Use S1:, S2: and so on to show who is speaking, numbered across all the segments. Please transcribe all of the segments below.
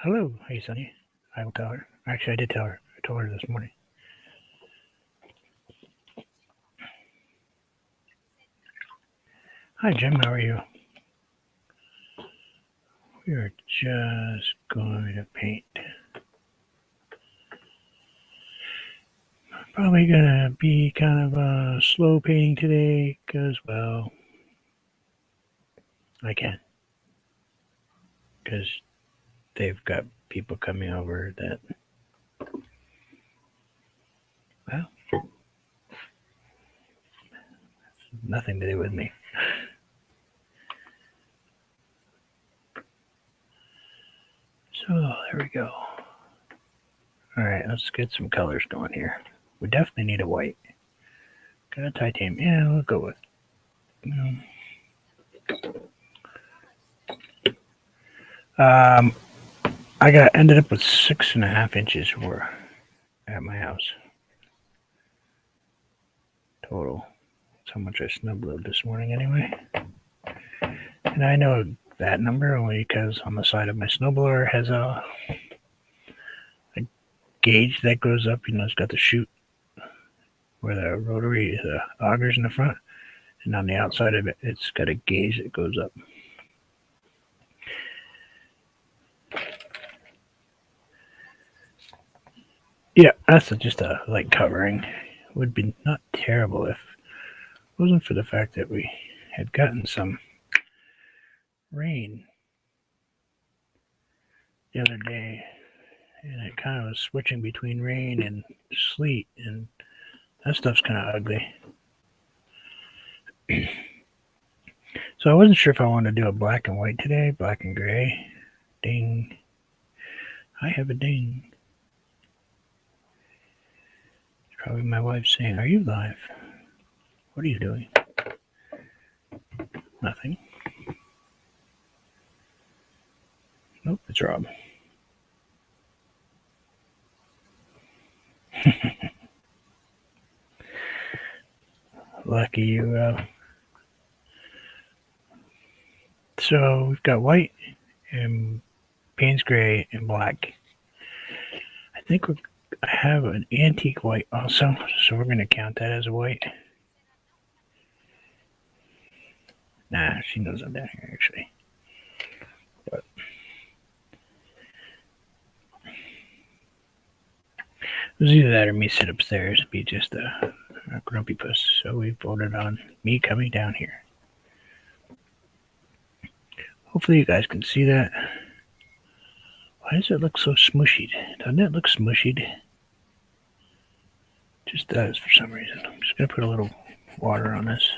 S1: Hello. Hey, Sonny. I will tell her. Actually, I did tell her. I told her this morning. Hi, Jim. How are you? We are just going to paint. Probably going to be kind of a slow painting today because, well, I can. Because they've got people coming over that, well, nothing to do with me. So, there we go. All right, let's get some colors going here. We definitely need a white. Got a titanium. Yeah, we'll go with. Um, I ended up with 6.5 inches for at my house total. That's how much I snowblowed this morning anyway. And I know that number only because on the side of my snowblower has a gauge that goes up. You know, it's got the chute where the rotary, the augers in the front, and on the outside of it, it's got a gauge that goes up. Yeah, that's just a light covering. It would be not terrible if it wasn't for the fact that we had gotten some rain the other day, and it kind of was switching between rain and sleet, and that stuff's kind of ugly. So I wasn't sure if I wanted to do a black and white today, black and gray. Ding. I have a ding. It's probably my wife saying, "Are you live? What are you doing?" Nothing. Nope, it's Rob. Lucky you, Rob. So we've got white and Payne's gray and black. I think I have an antique white also, so we're going to count that as a white. Nah, she knows I'm down here actually. But it was either that or me sit upstairs and be just a grumpy puss. So we voted on me coming down here. Hopefully you guys can see that. Why does it look so smushied? Doesn't it look smushied? Just does for some reason. I'm just going to put a little water on this.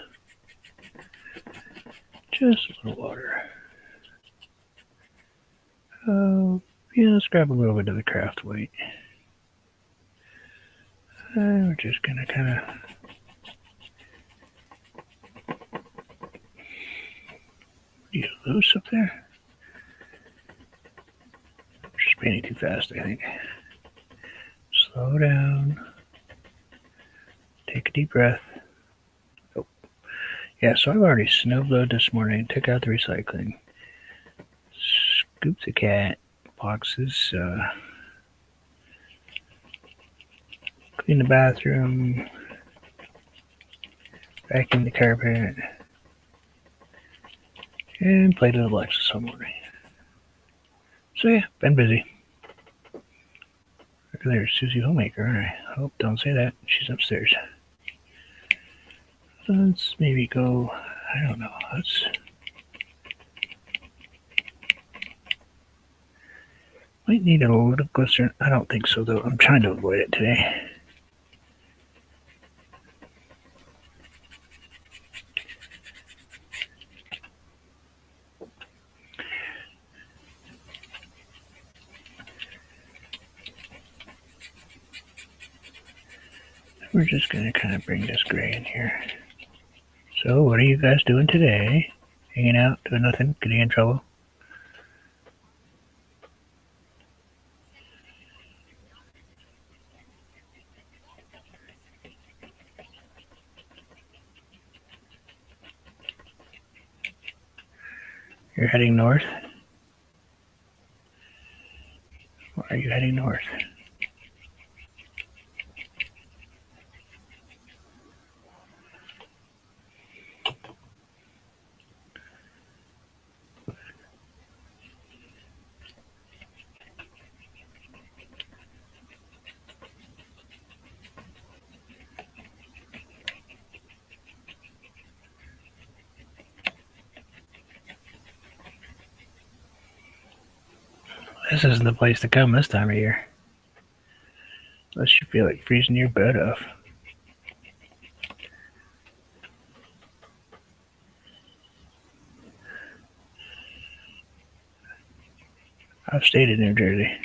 S1: Just a little water. Oh, yeah, let's grab a little bit of the craft white. We're just going to kind of get loose up there. Just painting too fast, I think. Slow down. Take a deep breath. Oh. Yeah, so I've already snowblowed this morning, took out the recycling, scooped the cat boxes, cleaned the bathroom, vacuumed the carpet, and played with Alexis all morning. So yeah, been busy. There's Susie Homemaker. I hope don't say that. She's upstairs. Let's maybe go. I don't know. Might need a little glycerin. I don't think so though. I'm trying to avoid it today. We're just gonna kind of bring this gray in here. So, what are you guys doing today? Hanging out, doing nothing, getting in trouble? You're heading north? Are you heading north? This isn't the place to come this time of year. Unless you feel like freezing your butt off. I've stayed in New Jersey.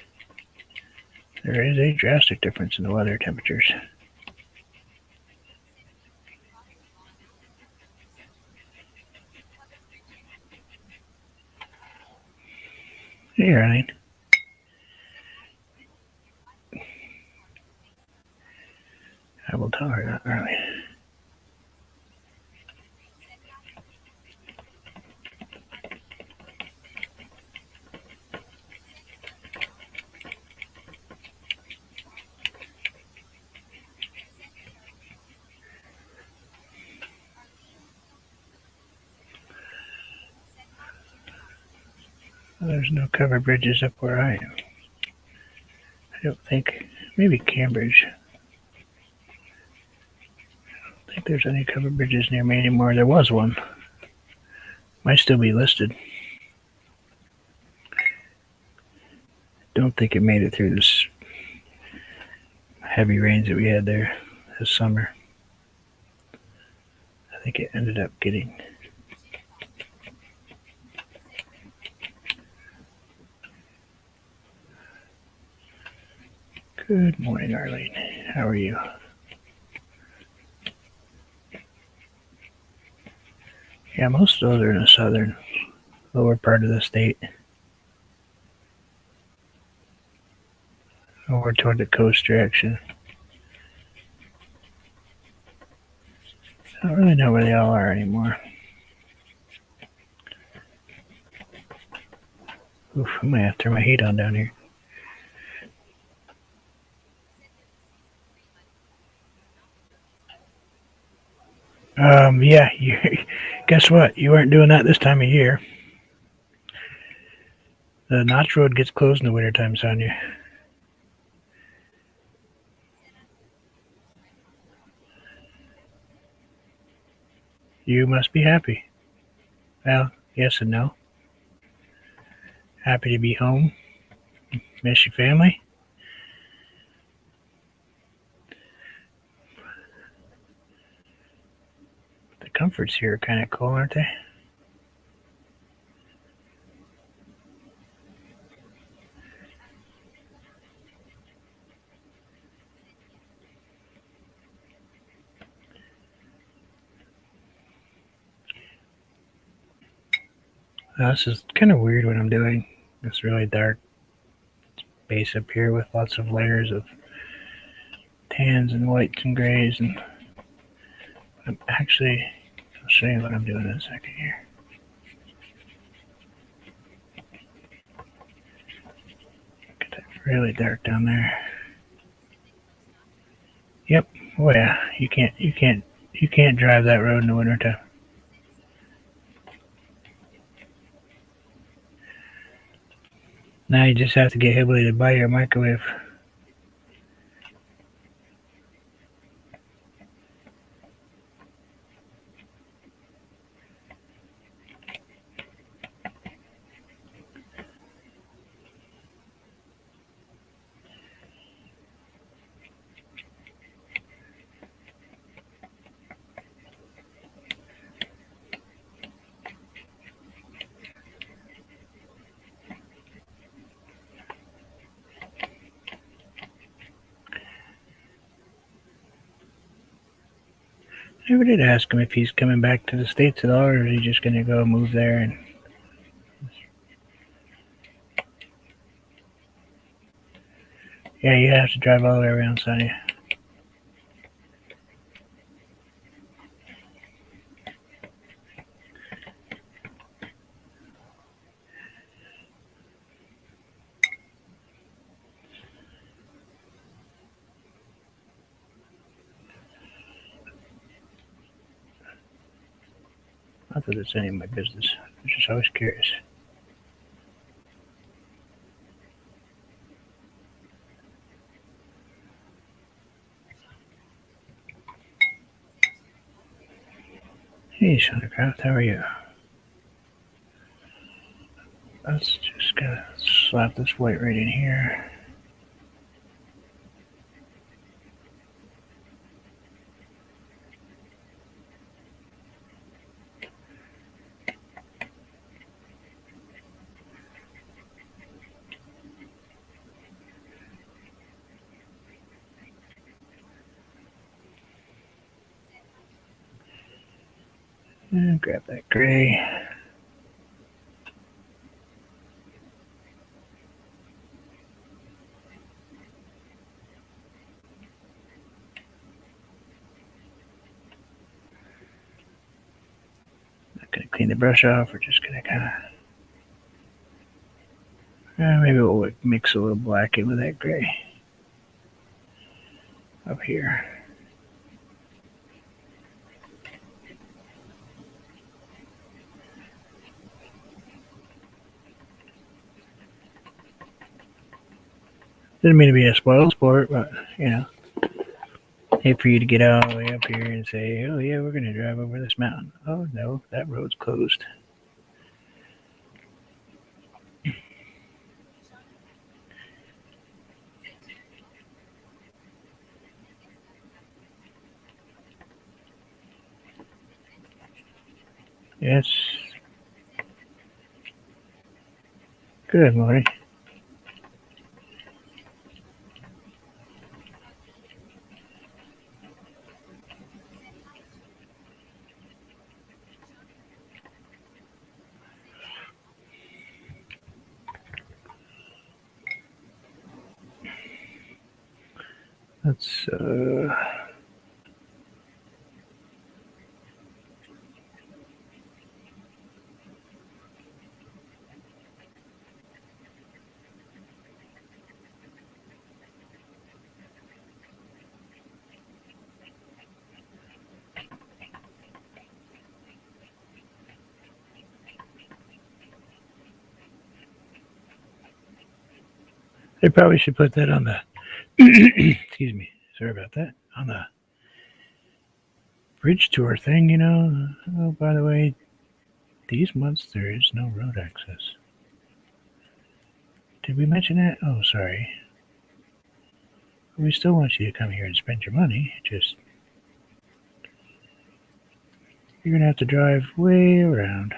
S1: There is a drastic difference in the weather temperatures. Hey, Arlene. I will tell her that, Arlene. There's no covered bridges up where I am. I don't think. Maybe Cambridge. I don't think there's any covered bridges near me anymore. There was one. Might still be listed. Don't think it made it through this heavy rains that we had there this summer. I think it ended up getting. Good morning, Arlene. How are you? Yeah, most of those are in the southern, lower part of the state. Over toward the coast direction. I don't really know where they all are anymore. Oof, I might have to turn my heat on down here. Yeah, guess what? You weren't doing that this time of year. The Notch Road gets closed in the wintertime, Sonia. You must be happy. Well, yes and no. Happy to be home. Miss your family. The comforts here are kind of cool, aren't they? This is kind of weird what I'm doing. It's really dark base up here with lots of layers of tans and whites and grays, and I'm actually, I'll show you what I'm doing in a second here. Get that really dark down there. Yep. Oh yeah. You can't drive that road in the wintertime. Now you just have to get Hibley to buy your microwave. I never did ask him if he's coming back to the States at all, or is he just going to go move there and. Yeah, you have to drive all the way around, Sonny. Not that it's any of my business. I'm just always curious. Hey, Sondercraft, how are you? Let's just gotta slap this white right in here. And grab that gray. Not gonna clean the brush off. We're just gonna kind of maybe we'll mix a little black in with that gray up here. Didn't mean to be a spoil sport, but you know, hate for you to get all the way up here and say, "Oh yeah, we're gonna drive over this mountain." Oh no, that road's closed. Yes. Good, Marty. Let's they probably should put that on the excuse me, sorry about that. On the bridge tour thing, you know. Oh, by the way, these months there is no road access. Did we mention that? Oh, sorry. We still want you to come here and spend your money. Just you're gonna have to drive way around.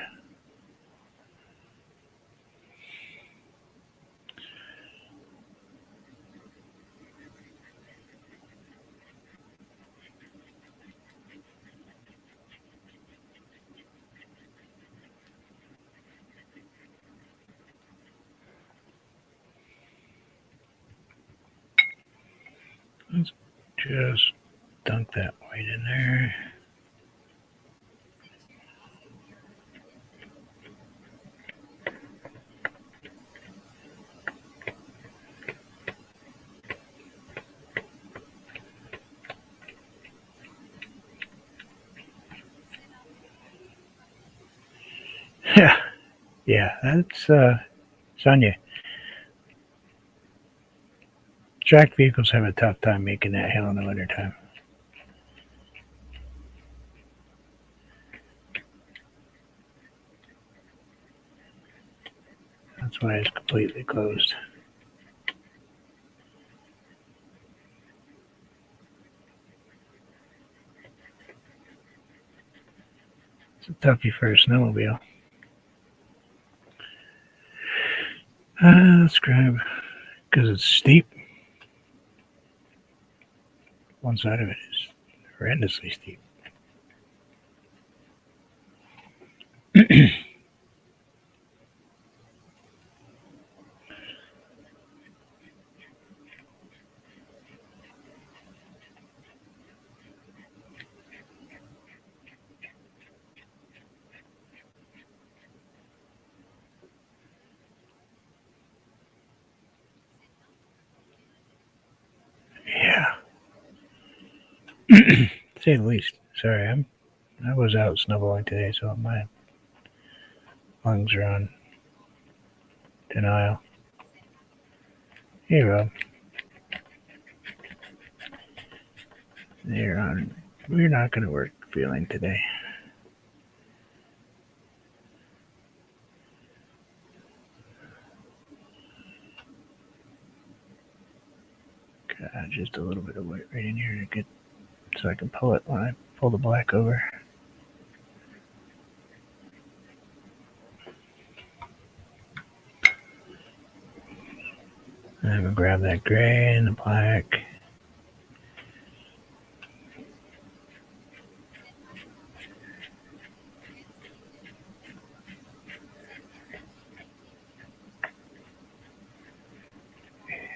S1: Let's just dunk that white in there. Yeah, yeah, that's Sonia. Tracked vehicles have a tough time making that hill in the wintertime. That's why it's completely closed. It's a toughie for a snowmobile. Let's grab, because it's steep. One side of it is horrendously steep. Yeah, to say the least. Sorry, I'm I was out snowballing today, so my lungs are on denial. Hey, Rob. You're on. We're not going to work feeling today. God, just a little bit of white right in here to get so I can pull it when I pull the black over. And I'm gonna grab that gray and the black.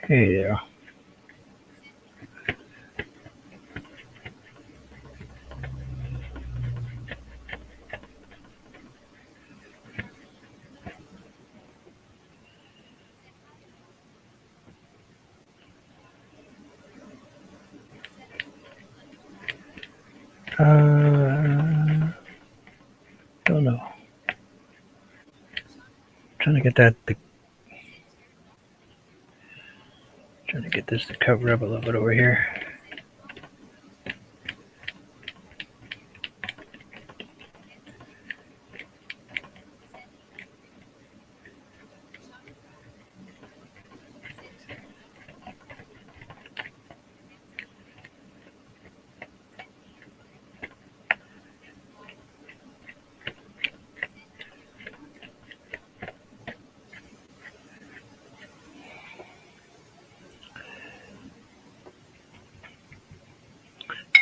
S1: Hey there. Don't know. Trying to get trying to get this to cover up a little bit over here.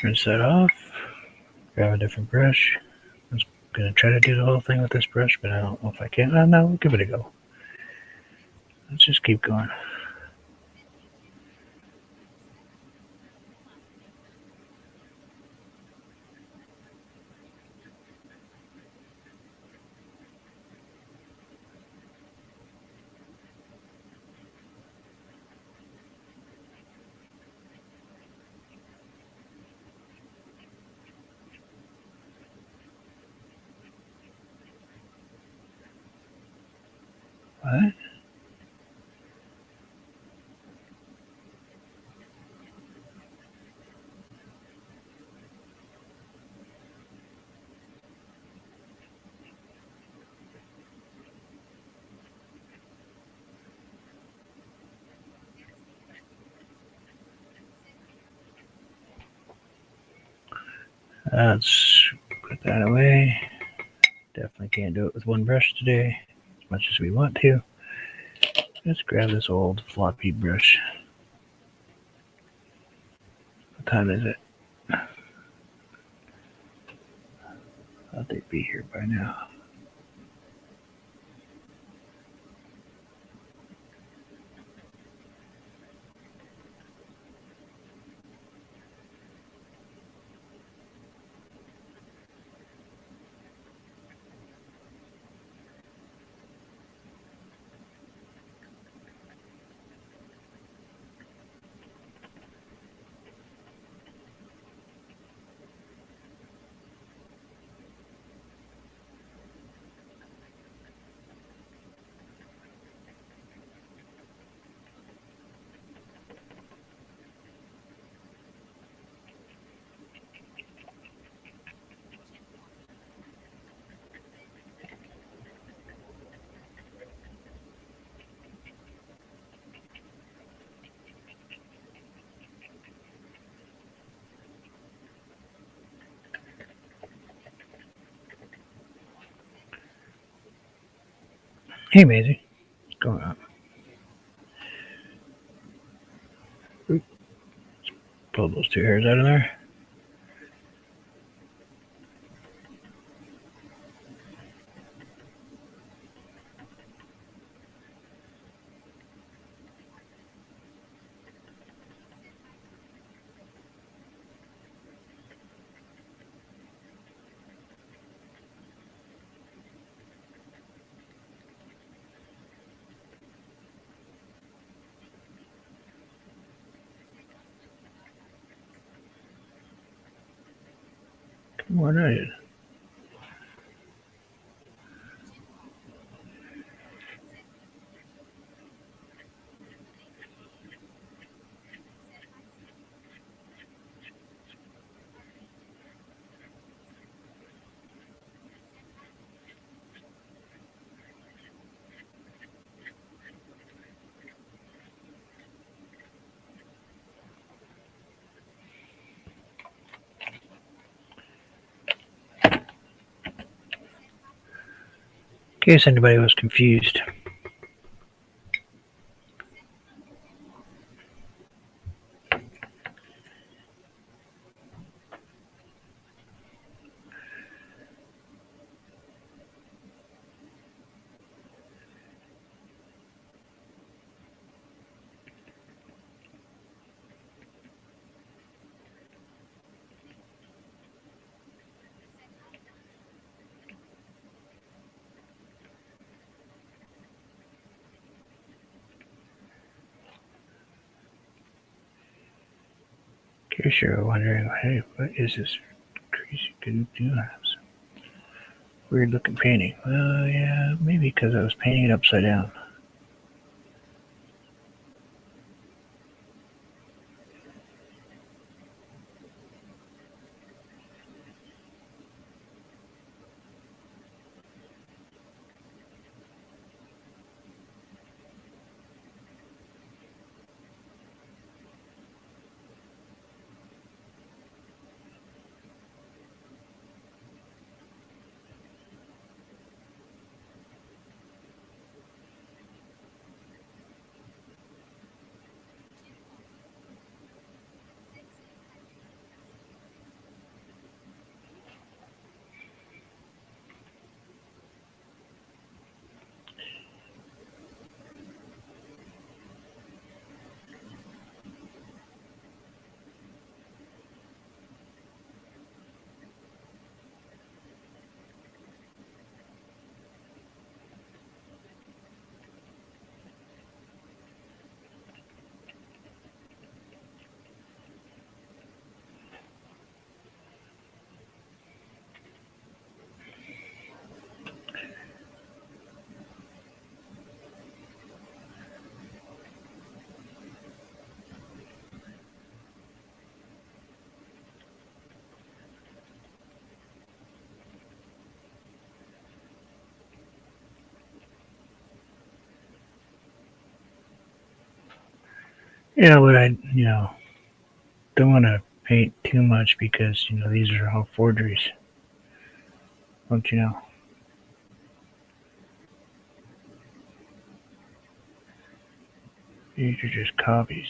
S1: Rinse that off. Grab a different brush. I was gonna try to do the whole thing with this brush, but I don't know if I can. No, we'll give it a go. Let's just keep going. What? Let's put that away. Definitely can't do it with one brush today, as much as we want to. Let's grab this old floppy brush. What time is it? Thought they'd be here by now. Hey, Maisie. What's going on? Pull those two hairs out of there. Come on, right. In case anybody was confused. In case you're wondering, hey, what is this crazy Goo house? Weird looking painting. Well, yeah, maybe because I was painting it upside down. Yeah, but I don't want to paint too much because, these are all forgeries. Don't you know? These are just copies.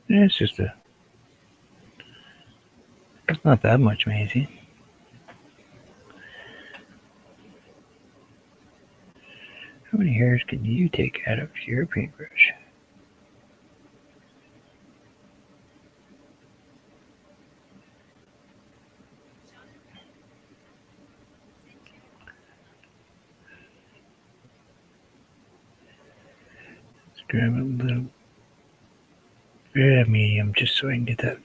S1: Yeah, it's not that much, Maisie. How many hairs can you take out of your paintbrush? Let's grab a little bit of medium just so I can get that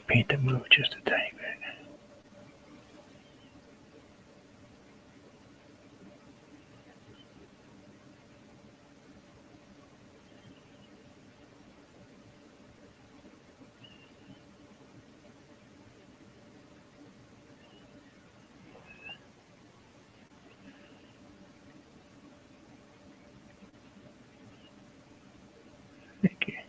S1: paint to move just a tiny bit. Okay.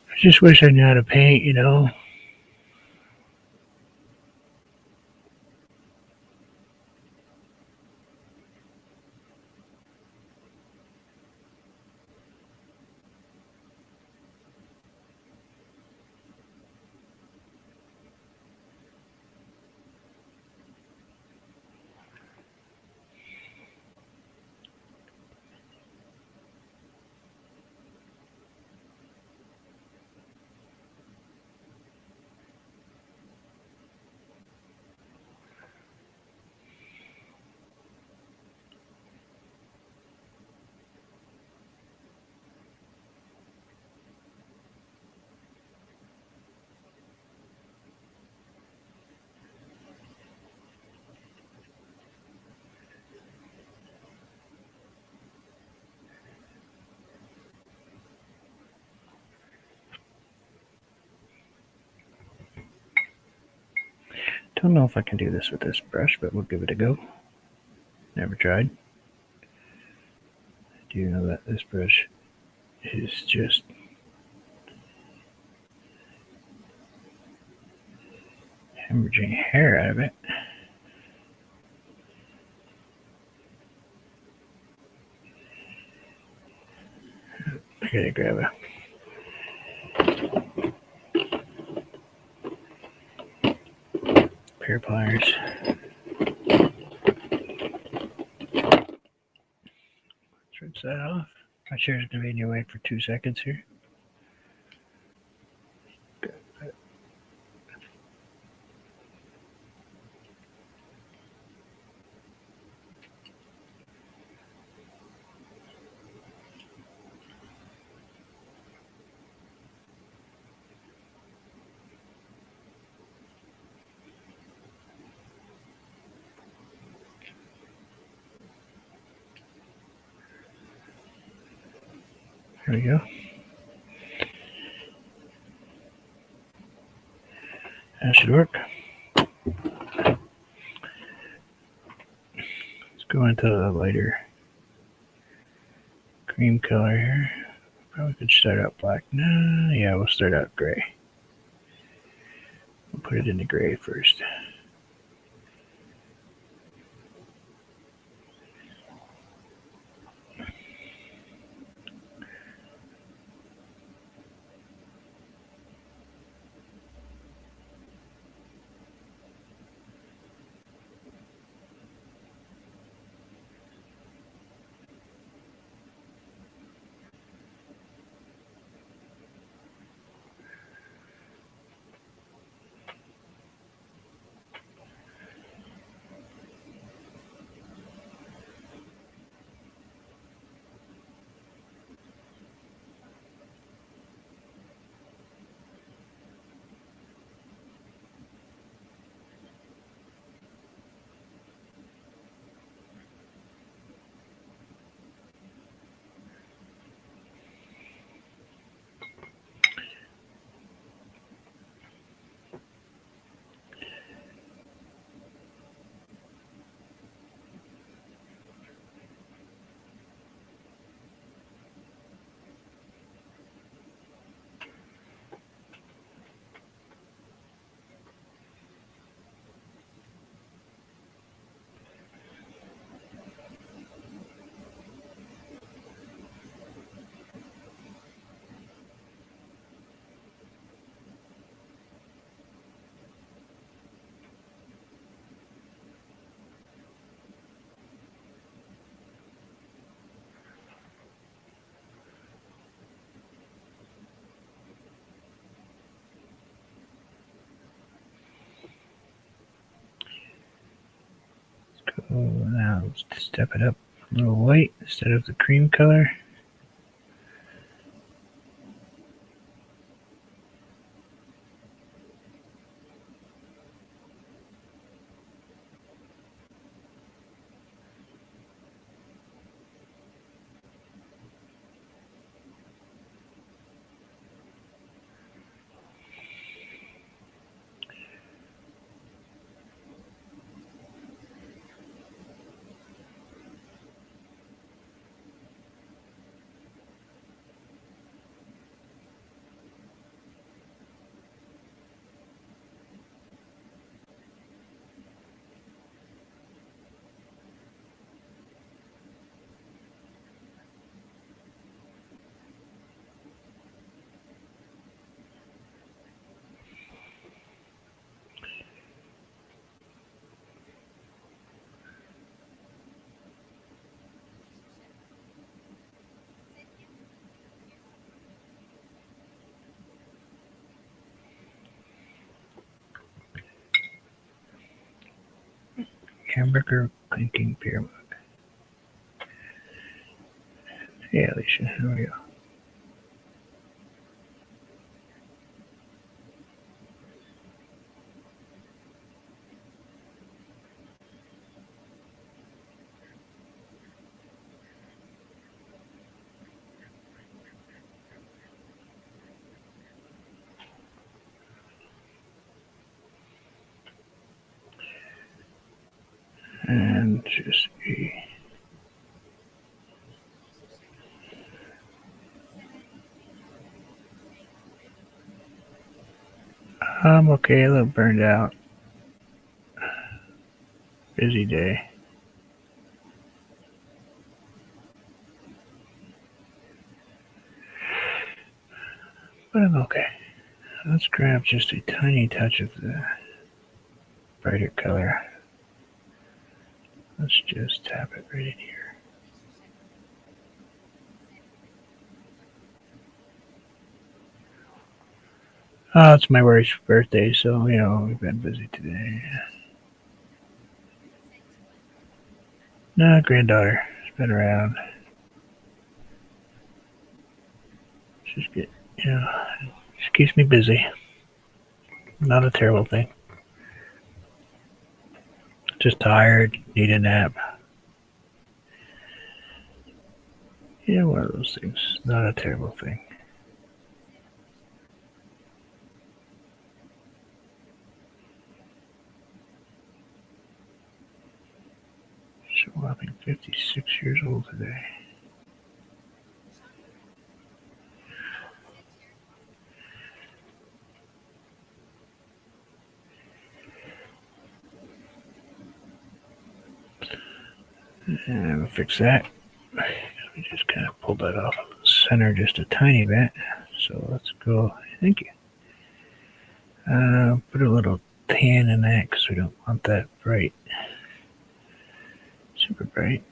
S1: I just wish I knew how to paint. Don't know if I can do this with this brush, but we'll give it a go. Never tried. I do know that this brush is just hemorrhaging hair out of it. I gotta grab a pair of pliers. Let's rinse that off. My chair's gonna be in your way for 2 seconds here. There we go. That should work. Let's go into the lighter cream color here. Probably could start out black. No, yeah, we'll start out gray. We'll put it into gray first. Now let's step it up a little white instead of the cream color. Hamburger clinking beer mug. Hey, Alicia, how are you? And just be. I'm okay, a little burned out. Busy day. But I'm okay. Let's grab just a tiny touch of the brighter color. Let's just tap it right in here. Oh, it's my wife's birthday, so, we've been busy today. No, granddaughter. She's been around. She's good. She keeps me busy. Not a terrible thing. Just tired, need a nap. Yeah, one of those things. Not a terrible thing. So I'll be 56 years old today. And we'll fix that. Let me just kind of pull that off the center just a tiny bit. So let's go. Thank you. Put a little tan in that because we don't want that bright. Super bright.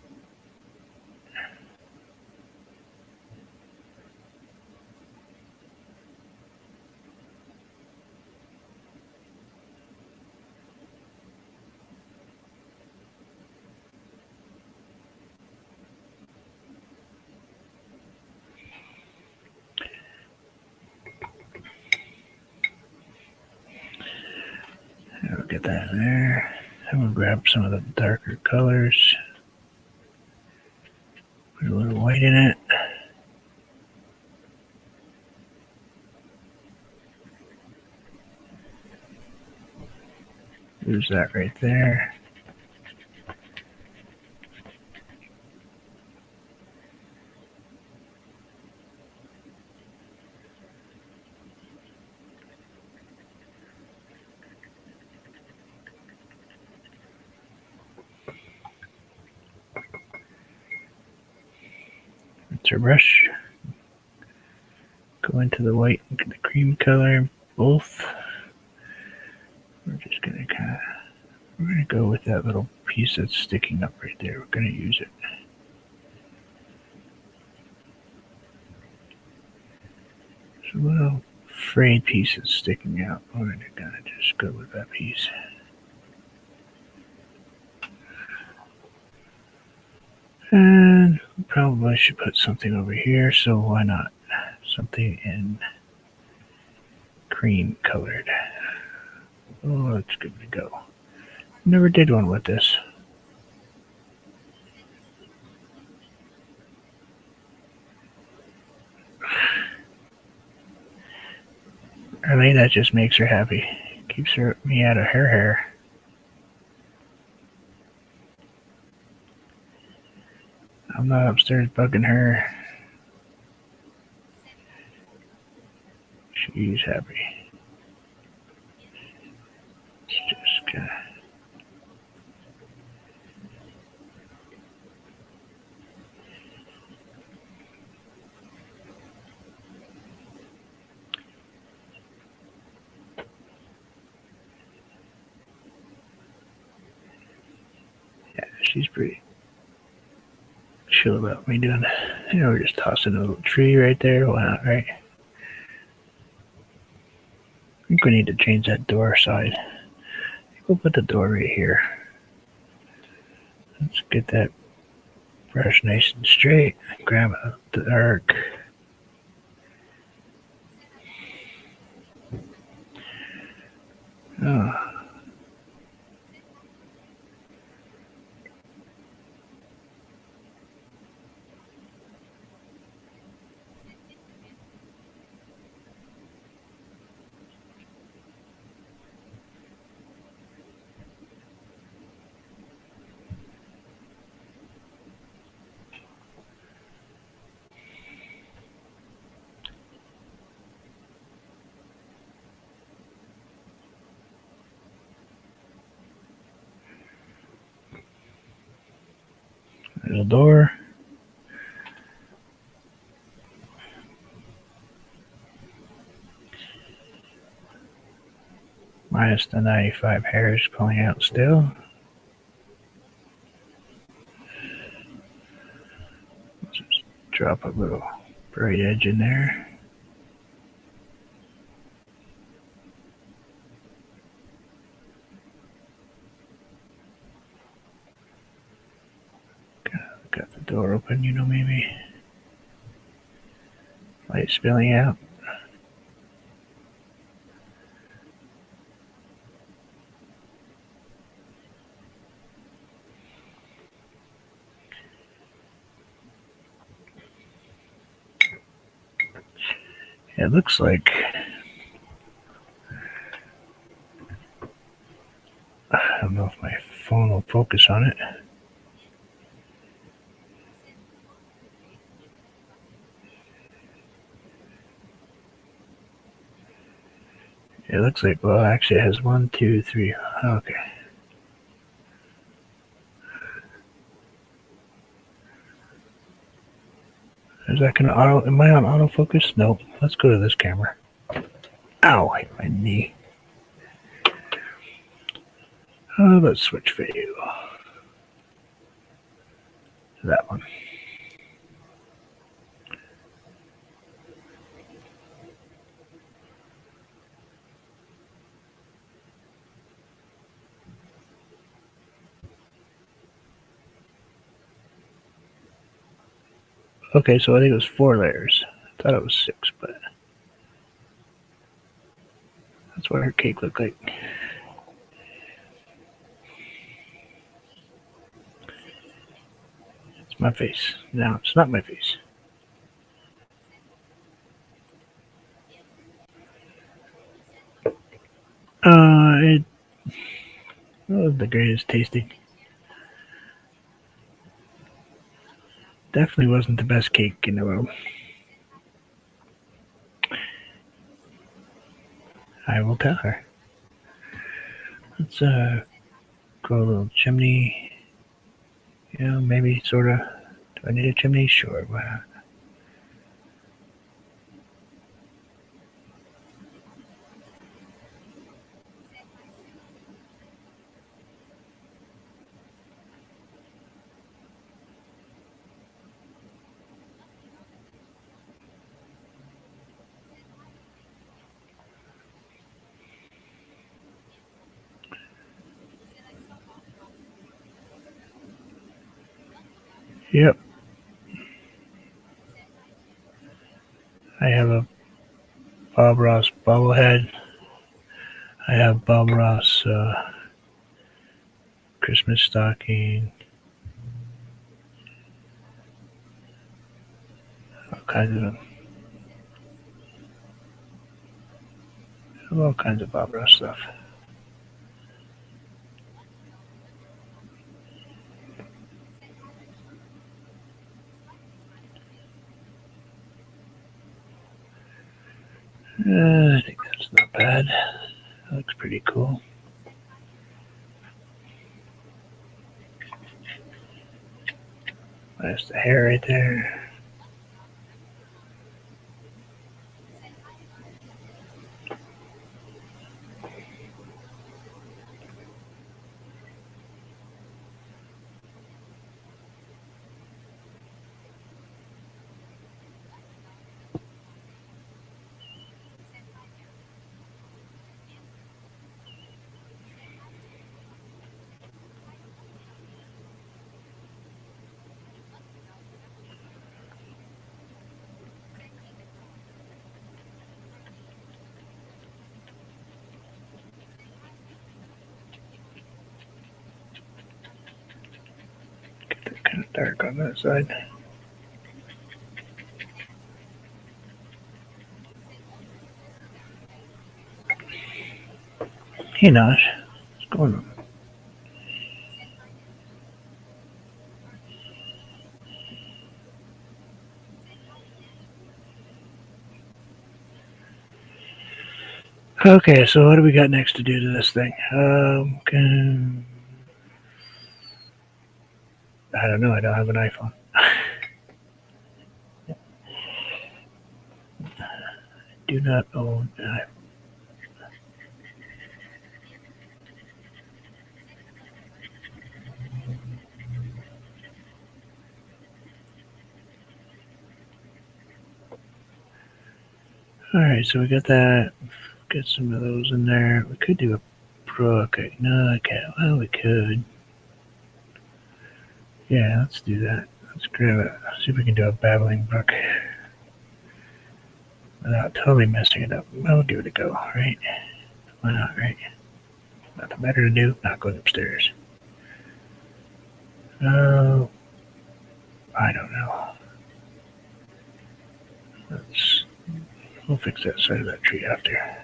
S1: I'll get that in there. I'm going to grab some of the darker colors. Put a little white in it. There's that right there. It's a brush. Go into the white and the cream color, both. We're just gonna we're gonna go with that little piece that's sticking up right there. We're gonna use it. There's a little frayed piece that's sticking out. We're gonna just go with that piece. And probably should put something over here, so why not? Something in cream colored. Oh, that's good to go. Never did one with this. I think that just makes her happy. Keeps me out of her hair. I'm not upstairs bugging her. She's happy. Just gonna. Yeah, she's pretty chill about me doing that. We're just tossing a little tree right there. Why not, right? I think we need to change that door side. We'll put the door right here. Let's get that brush nice and straight. Grab the dark. Oh. the door. Minus the 95 hairs pulling out still. Just drop a little bright edge in there. Got the door open, maybe. Light spilling out. It looks like I don't know if my phone will focus on it. It looks like, well, actually it has 1, 2, 3. Okay. Is that gonna am I on autofocus? Nope. Let's go to this camera. Ow, I hit my knee. Let's switch video to that one. Okay, so I think it was 4 layers. I thought it was 6, but that's what her cake looked like. It's my face. No, it's not my face. It wasn't the greatest tasting. Definitely wasn't the best cake in the world. I will tell her. Let's grow a little chimney. Maybe sorta. Do I need a chimney? Sure, why not? Yep. I have a Bob Ross bobblehead. I have Bob Ross Christmas stocking. All kinds of them. All kinds of Bob Ross stuff. I think that's not bad. That looks pretty cool. That's the hair right there. Get that kind of dark on that side. Hey, Nosh. What's going on? Okay, so what do we got next to do to this thing? I don't know. I don't have an iPhone. Do not own an iPhone. All right, so we got that. Get some of those in there. We could do a brook. No, okay. Well, we could. Yeah, let's do that. Let's grab it. See if we can do a babbling brook without totally messing it up. We'll give it a go, right? Why not, right? Nothing better to do. Not going upstairs. Oh, I don't know. We'll fix that side of that tree after.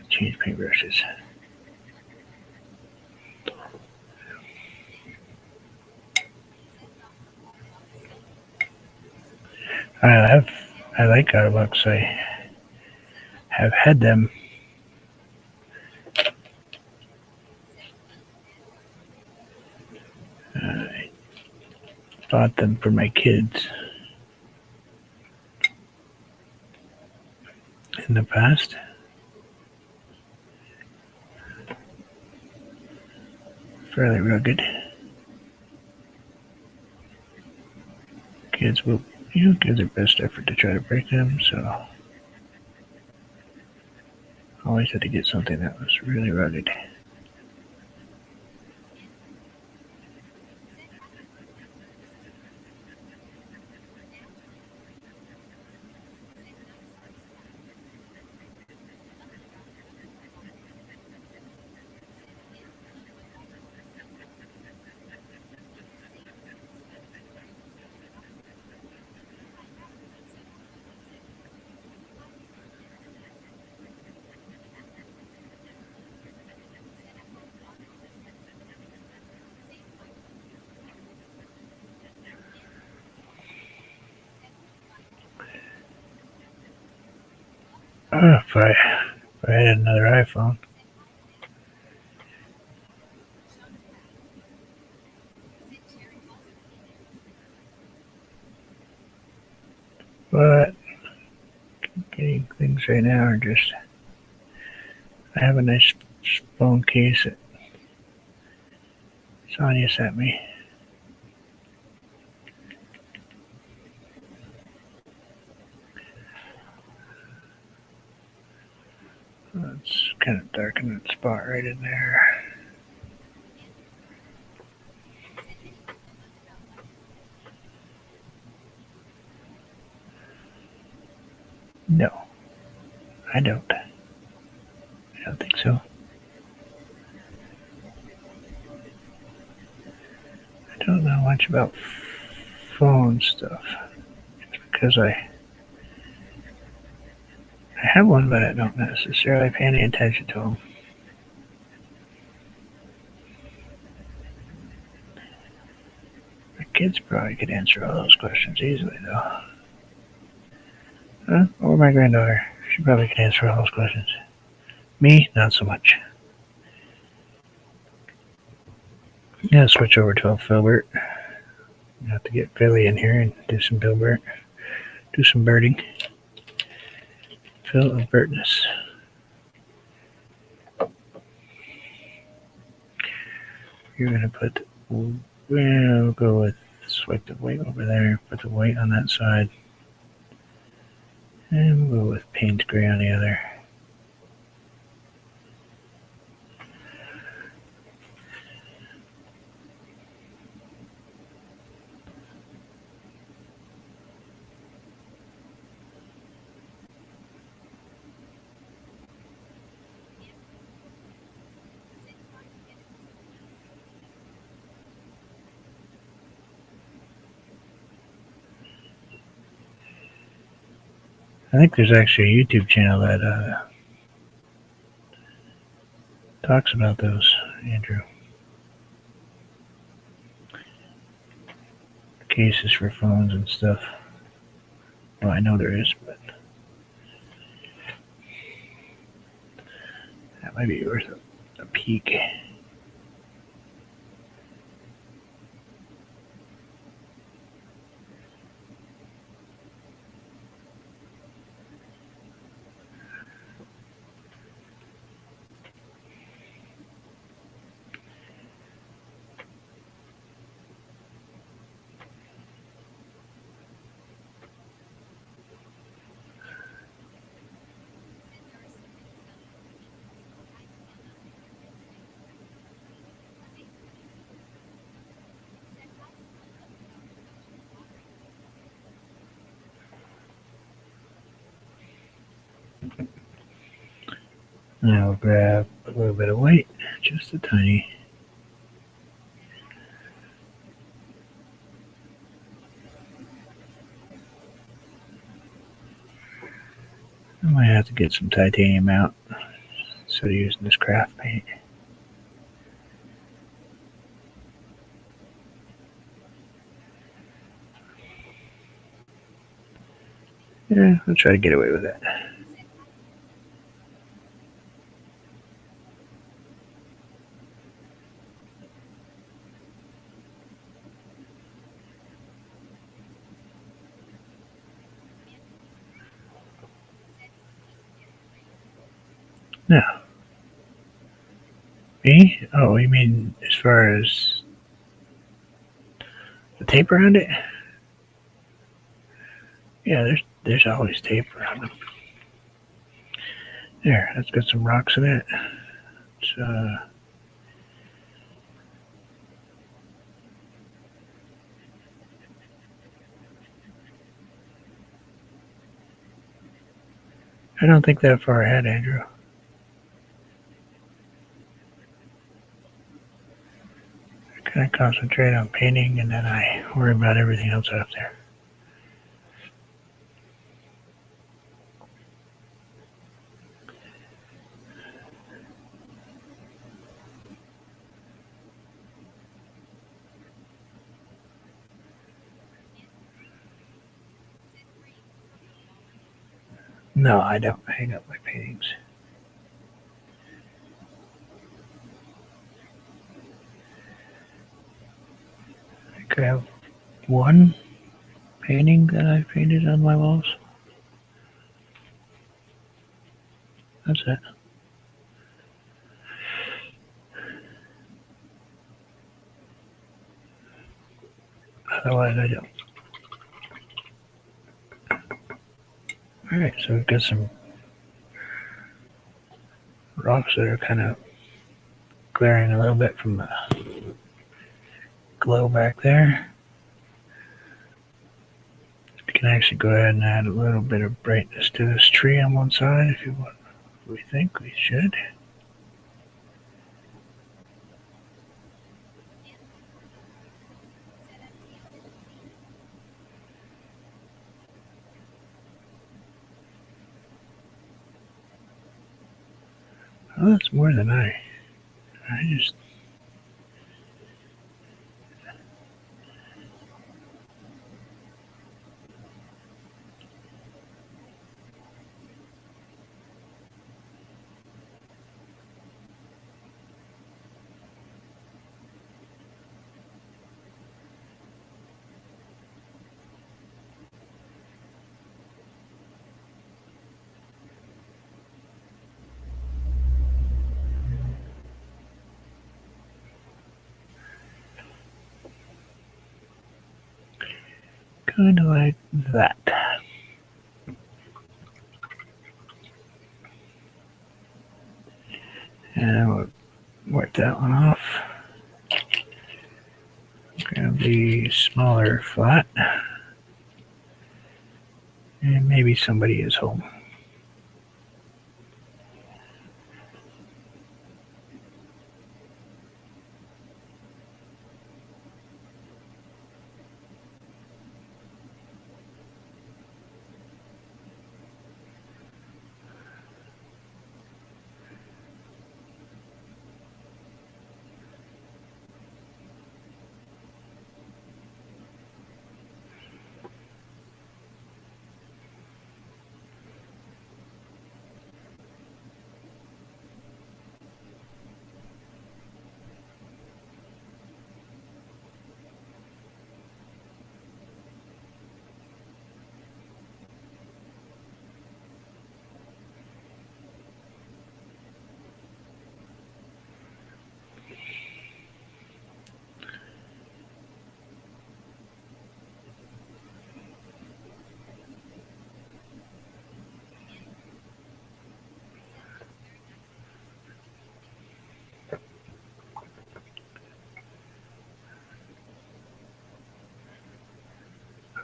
S1: Change paintbrushes. I like Autobox. I have had them. I bought them for my kids in the past. Fairly rugged. Kids will, give their best effort to try to break them, so I always had to get something that was really rugged. If I had another iPhone. But getting things right now are just. I have a nice phone case that Sonia sent me. It's kind of dark in that spot right in there. No, I don't. I don't think so. I don't know much about phone stuff. It's because I have one, but I don't necessarily pay any attention to them. My kids probably could answer all those questions easily, though. Or my granddaughter. She probably could answer all those questions. Me, not so much. Yeah, switch over to a filbert. I have to get Philly in here and do some filbert. Do some birding. Filibertness. You're gonna put. We'll go with swipe the white over there. Put the white on that side. And we'll go with Payne's gray on the other. I think there's actually a YouTube channel that talks about those, Andrew. cases for phones and stuff. Well, I know there is, but that might be worth a peek. Now we'll grab a little bit of white, just a tiny. I might have to get some titanium out instead of using this craft paint. Yeah, I'll try to get away with that. Now, me? Oh, you mean as far as the tape around it? Yeah, there's always tape around them. There, that's got some rocks in it. It's, I don't think that far ahead, Andrew. I kind of concentrate on painting and then I worry about everything else up there. No, I don't hang up my paintings. I think I have one painting that I've painted on my walls. That's it. Otherwise, I don't. Alright, so we've got some rocks that are kind of glaring a little bit from the glow back there. You can actually go ahead and add a little bit of brightness to this tree on one side if you want. We think we should. Oh, that's more than I just. Kind of like that. And we'll wipe that one off. Grab the smaller flat. And maybe somebody is home.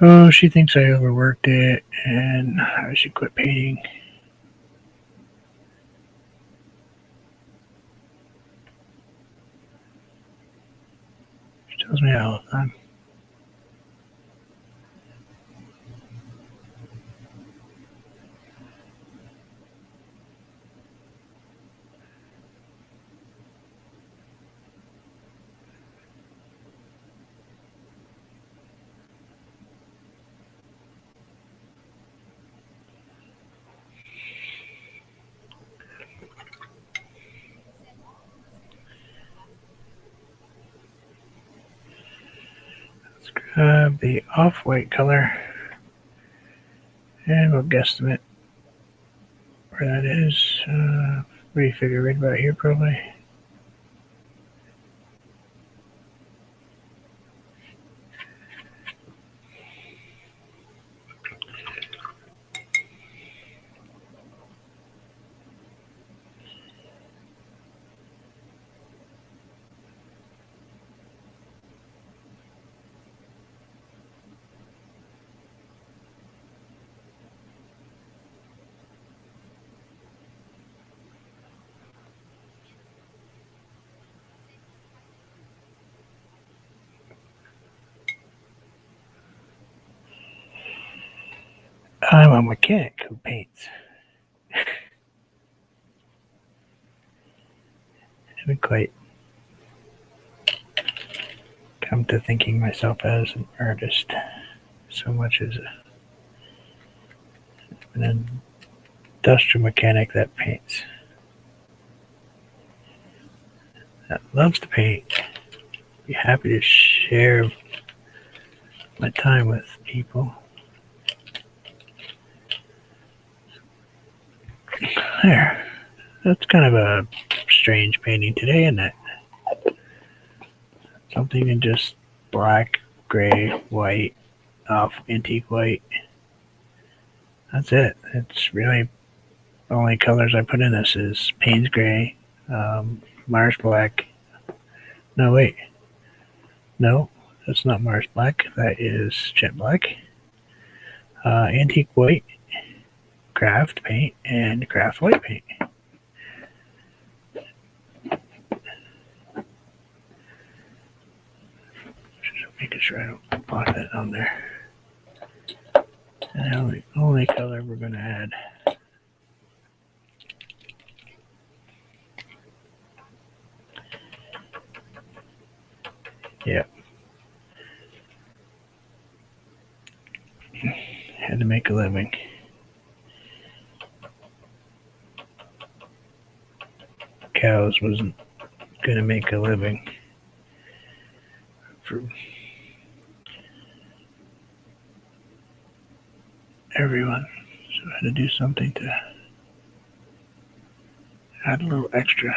S1: Oh, she thinks I overworked it and I should quit painting. She tells me that all the time. Let's grab the off-white color and we'll guesstimate where that is. What do you figure? Right about here, probably. I'm a mechanic who paints. I haven't quite come to thinking myself as an artist so much as an industrial mechanic that paints. That loves to paint. Be happy to share my time with people. There. That's kind of a strange painting today, isn't it? Something in just black, gray, white, off antique white. That's it. It's really the only colors I put in this is Payne's gray, Mars black. No, wait. No, that's not Mars black. That is jet black. Antique white, craft paint, and craft white paint. Just making sure I don't block that on there. And now the only color we're going to add. Yep. Had to make a living. Cows wasn't going to make a living for everyone. So I had to do something to add a little extra.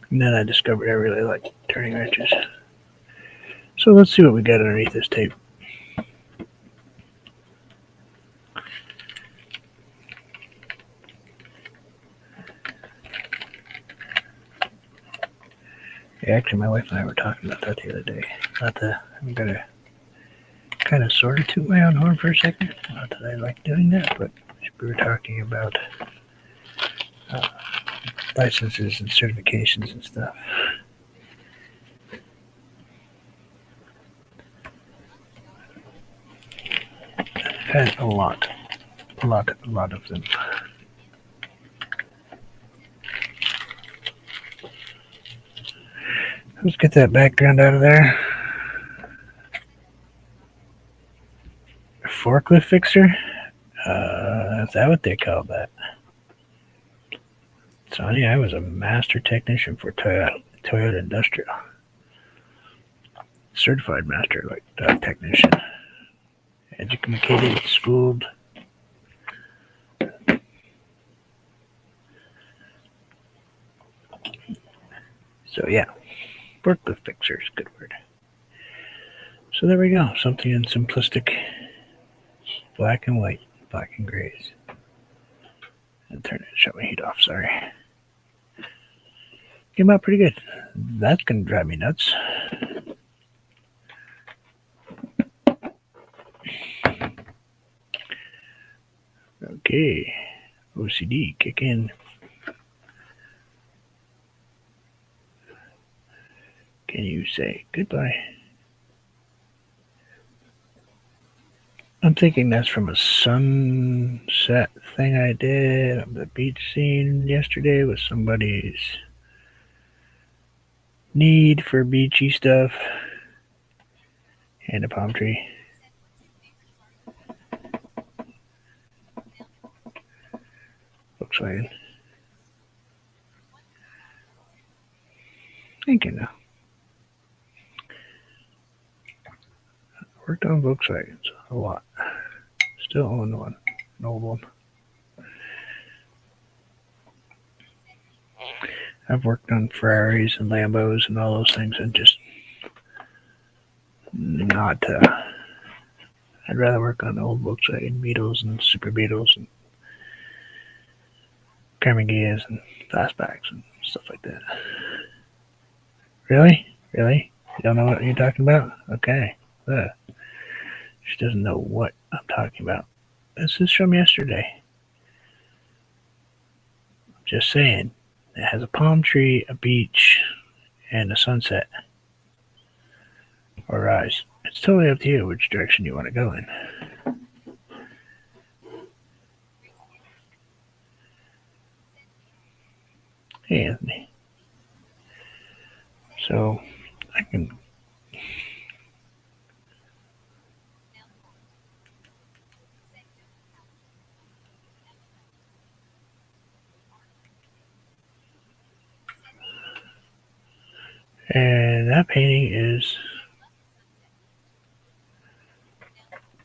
S1: And then I discovered I really like turning wrenches. So let's see what we got underneath this tape. Yeah, actually, my wife and I were talking about that the other day. I'm gonna kind of sort of toot my own horn for a second. Not that I like doing that, but we were talking about licenses and certifications and stuff. I've had a lot of them. Let's get that background out of there. Forklift fixer? Is that what they call that? Sonny, I was a master technician for Toyota Industrial. Certified master technician. Educated, schooled. So yeah, forklift fixer is a good word. So there we go. Something in simplistic black and white, black and grays. And turn it, shut my heat off, sorry. Came out pretty good. That's gonna drive me nuts. Okay. OCD, kick in. Can you say goodbye? I'm thinking that's from a sunset thing I did on the beach scene yesterday with somebody's need for beachy stuff and a palm tree. Volkswagen. Thank you now. Worked on Volkswagens a lot. Still own one, an old one. I've worked on Ferraris and Lambos and all those things, and just not. I'd rather work on old Volkswagen Beetles and Super Beetles and Carmagillas and fastbacks and stuff like that. Really? Really? You don't know what you're talking about? Okay. She doesn't know what I'm talking about. This is from yesterday. Just saying. It has a palm tree, a beach, and a sunset. Or rise. It's totally up to you which direction you want to go in. Hey, Anthony. So, I can. And that painting is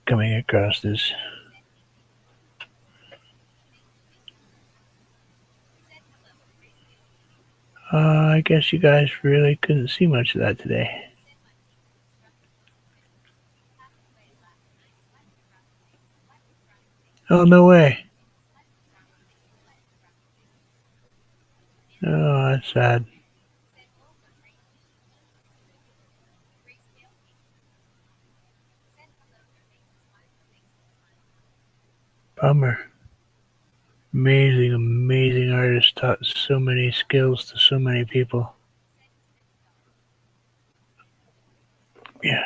S1: coming across this. I guess you guys really couldn't see much of that today. Oh, no way. Oh, that's sad. Bummer. Amazing, amazing artist. Taught so many skills to so many people. Yeah.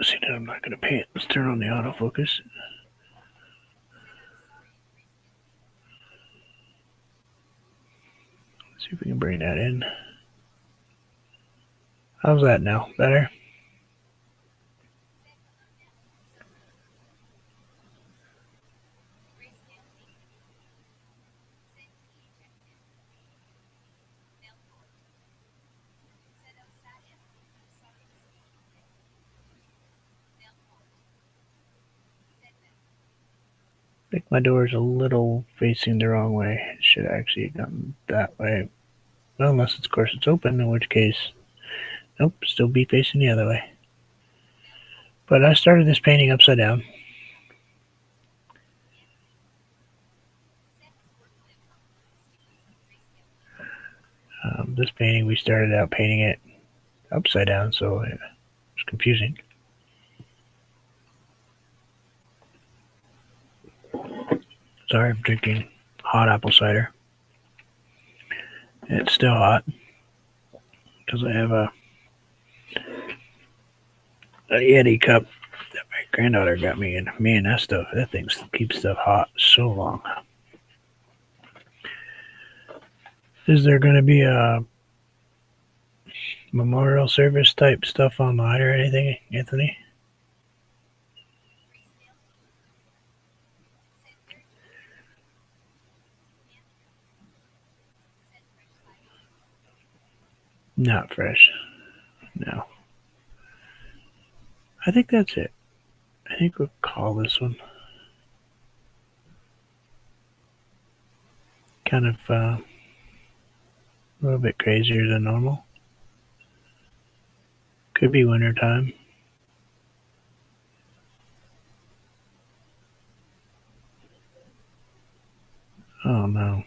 S1: See that I'm not going to paint. Let's turn on the autofocus. See if we can bring that in. How's that now? Better? I think my door is a little facing the wrong way. It should actually have gone that way. Well, unless, of course, it's open, in which case, nope, still be facing the other way. But I started this painting upside down. This painting, we started out painting it upside down, so it was confusing. Sorry, I'm drinking hot apple cider. It's still hot because I have a Yeti cup that my granddaughter got me, and man, that thing keeps stuff hot so long. Is there going to be a memorial service type stuff online or anything, Anthony? Not fresh. No. I think that's it. I think we'll call this one. kind of a little bit crazier than normal. Could be winter time. Oh no.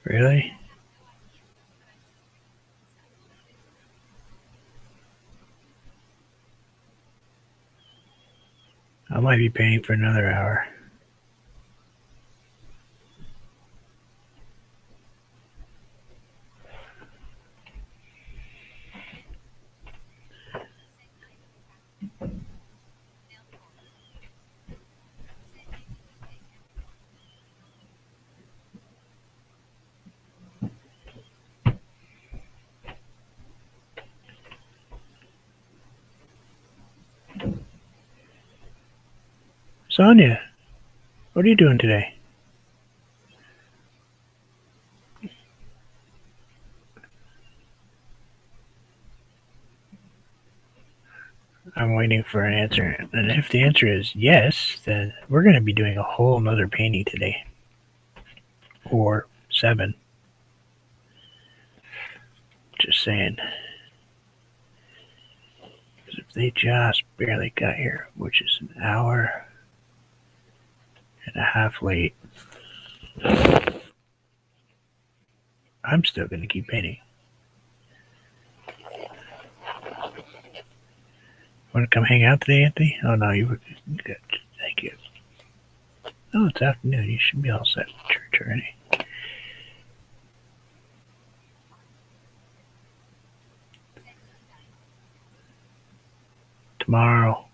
S1: Really? I might be painting for another hour. Sonia, what are you doing today? I'm waiting for an answer. And if the answer is yes, then we're going to be doing a whole nother painting today. Or 7. Just saying. Because if they just barely got here, which is an hour and a half late, I'm still going to keep painting. Want to come hang out today, Anthony? Oh, no, you were good. Thank you. Oh, it's afternoon. You should be all set for church already. Tomorrow.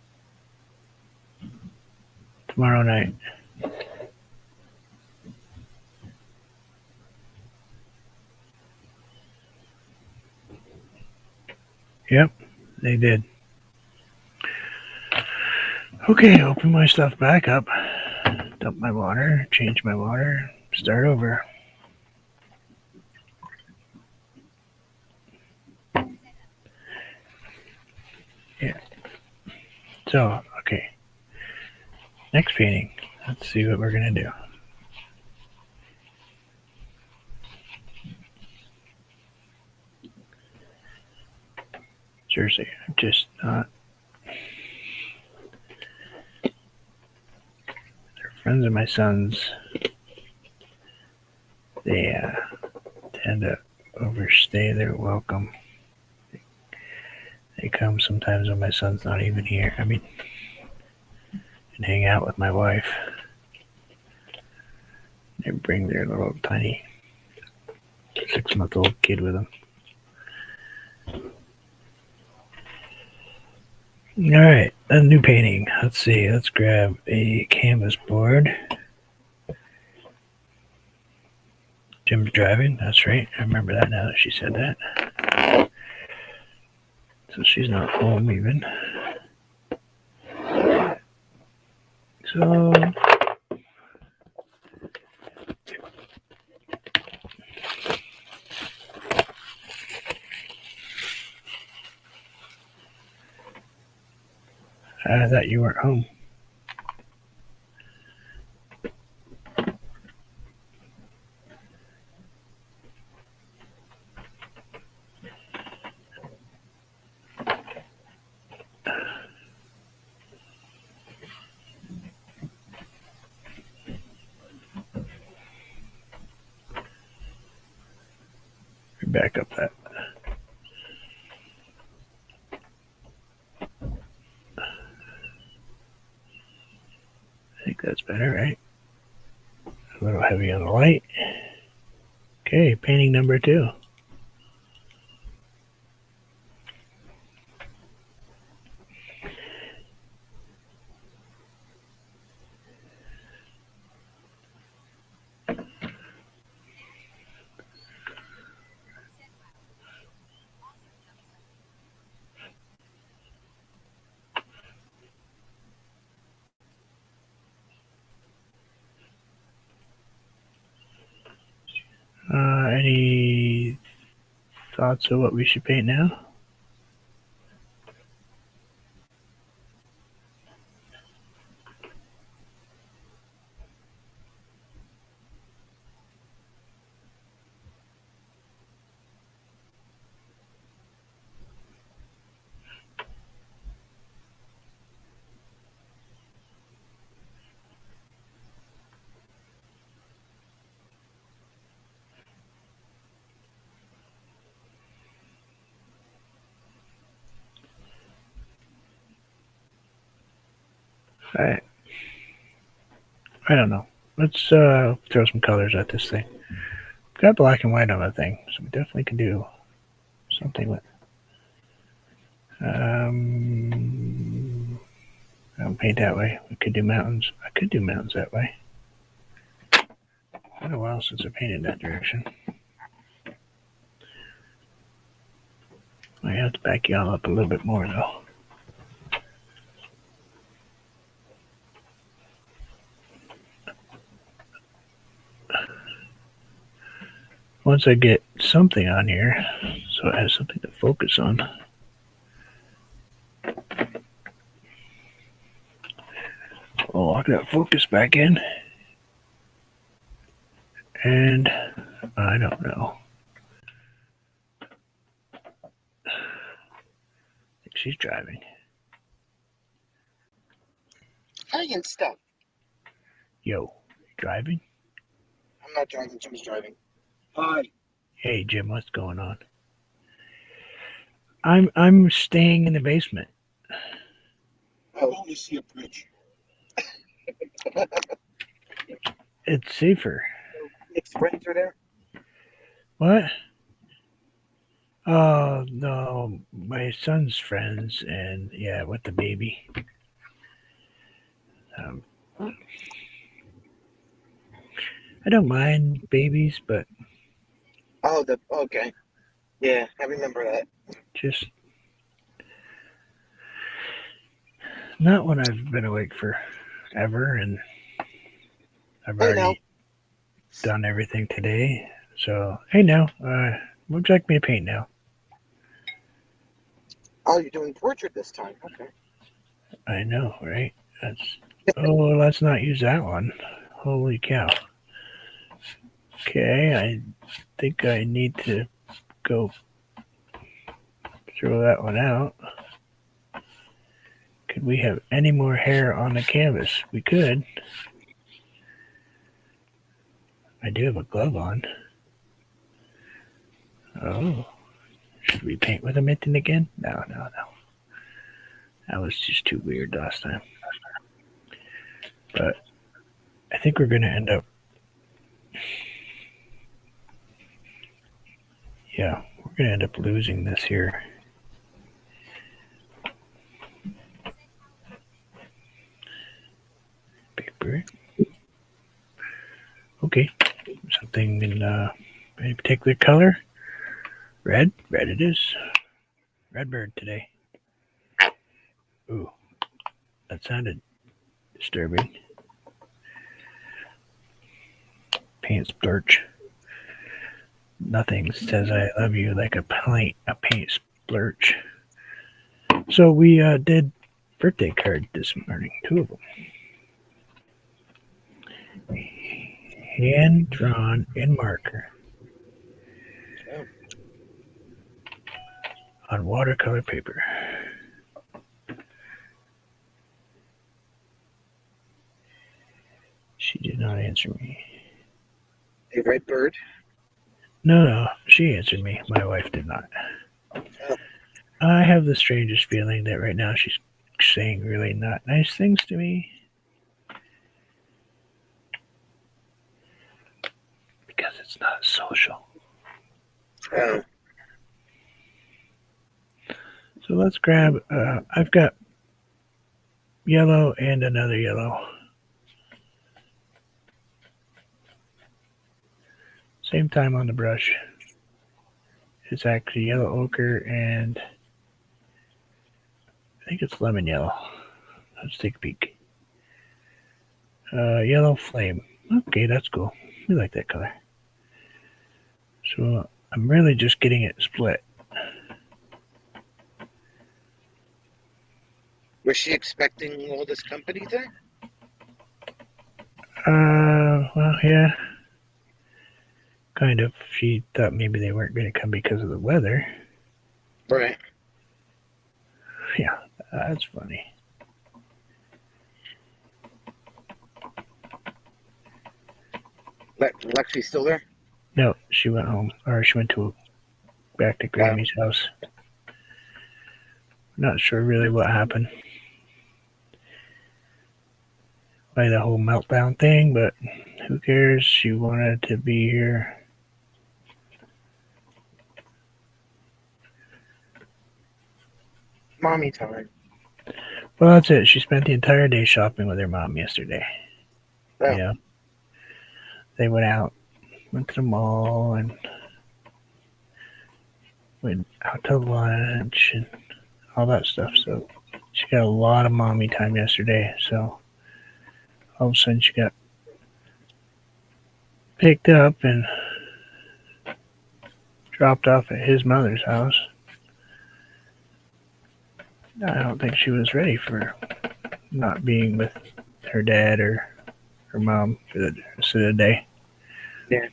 S1: Tomorrow night. Yep, they did. Okay, open my stuff back up. Dump my water. Change my water. Start over. Yeah. So, okay. Next painting. Let's see what we're going to do. Seriously, I'm just not. They're friends of my son's. They tend to overstay their welcome. They come sometimes when my son's not even here. I mean, and hang out with my wife. They bring their little tiny 6-month-old kid with them. All right, a new painting. Let's see. Let's grab a canvas board. Jim's driving. That's right. I remember that now that she said that. So she's not home even. So I thought you weren't home. Back up that. I think that's better, right? A little heavy on the light. Okay, painting number 2. Any thoughts of what we should paint now? I I don't know. Let's throw some colors at this thing. We've got black and white on the thing, so we definitely can do something with. I don't paint that way. We could do mountains. I could do mountains that way. Been a while since I painted that direction. I have to back y'all up a little bit more though. Once I get something on here, so it has something to focus on. I'll lock that focus back in. And I don't know. I think she's driving.
S2: Hi and stuff.
S1: Yo, you driving?
S2: I'm not driving, Jim's driving. Hi.
S1: Hey Jim, what's going on? I'm staying in the basement.
S2: I only see a bridge.
S1: It's safer.
S2: Nick's friends are there?
S1: What? Oh no, my son's friends, and yeah, with the baby. I don't mind babies, but
S2: Oh, okay. Yeah, I remember that.
S1: just not when I've been awake for ever, and I've already done everything today. So hey, now, would you like me to paint now?
S2: Oh, you're doing portrait this time. Okay.
S1: I know, right? That's. Oh, let's not use that one. Holy cow. Okay, I think I need to go throw that one out. Could we have any more hair on the canvas? We could. I do have a glove on. Oh. Should we paint with a mitten again? No. That was just too weird last time. But I think we're going to end up. Yeah, we're going to end up losing this here. Paper. Okay. Something in any particular color? Red? Red it is. Red bird today. Ooh. That sounded disturbing. Paint splurge. Nothing says I love you like a paint splurge. So we did birthday card this morning, 2 of them. Hand drawn in marker on watercolor paper. She did not answer me.
S2: A red bird?
S1: No, she answered me. My wife did not.
S2: Oh.
S1: I have the strangest feeling that right now she's saying really not nice things to me. Because it's not social.
S2: Oh.
S1: So let's grab, I've got yellow and another yellow. Same time on the brush. It's actually yellow ochre and I think it's lemon yellow. Let's take a peek. Yellow flame. Okay, that's cool. We like that color. So I'm really just getting it split.
S2: Was she expecting all this company there?
S1: Well, yeah. Kind of. She thought maybe they weren't going to come because of the weather.
S2: Right.
S1: Yeah, that's funny.
S2: Lexi's still there?
S1: No, she went home. Or she went back to Grammy's house. Not sure really what happened. by the whole meltdown thing, but who cares? She wanted to be here.
S2: Mommy time.
S1: Well, that's it. She spent the entire day shopping with her mom yesterday. You
S2: Oh,
S1: know, they went out, went to the mall, and went out to lunch and all that stuff. So she got a lot of mommy time yesterday. So all of a sudden she got picked up and dropped off at his mother's house. I don't think she was ready for not being with her dad or her mom for the rest of the day.
S2: yeah.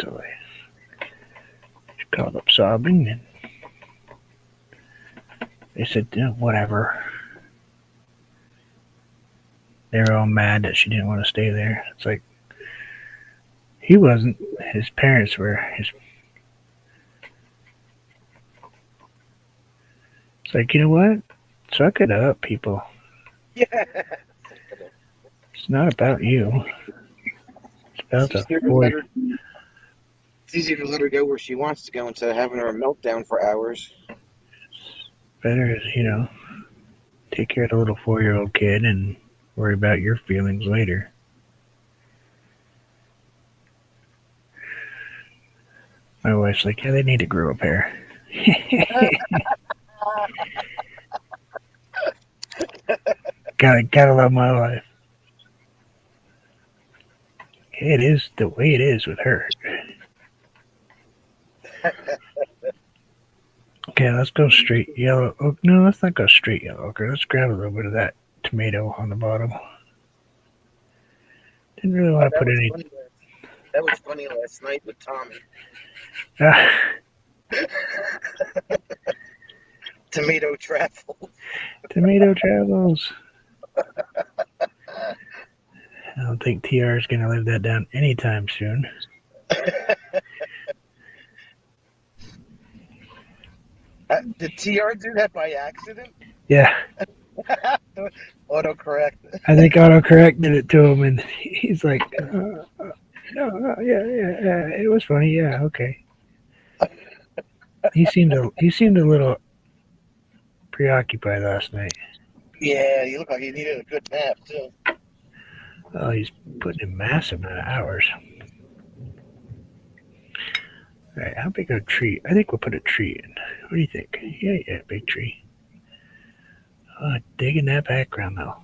S1: So she called up sobbing, and they said, "Yeah, whatever." They were all mad that she didn't want to stay there. It's like he wasn't. His parents were. It's like, you know what? Suck it up, people.
S2: Yeah.
S1: It's not about you. It's
S2: It's
S1: about the
S2: easier to
S1: boy.
S2: let her. It's easier to let her go where she wants to go instead of having her meltdown for hours.
S1: Better, take care of the little 4-year-old kid and worry about your feelings later. My wife's like, yeah, they need to grow a pair. Gotta love my wife. It is the way it is with her. Okay, let's go straight yellow. Oh, no, let's not go straight yellow ochre. Let's grab a little bit of that tomato on the bottom. Didn't really
S2: Oh,
S1: want to put any.
S2: that was funny last night with Tommy.
S1: Ah,
S2: Tomato travel.
S1: tomato travels. I don't think TR is going to live that down anytime soon.
S2: Did TR do that by accident?
S1: Yeah,
S2: Autocorrect.
S1: I think autocorrect did it to him, and he's like, no, yeah, it was funny. Yeah, okay. He seemed a little preoccupied last night.
S2: Yeah, he looked like he needed a good nap too.
S1: Oh, he's putting in massive amount of hours. All right, how big a tree? I think we'll put a tree in. What do you think? Yeah, big tree. Oh, digging that background though.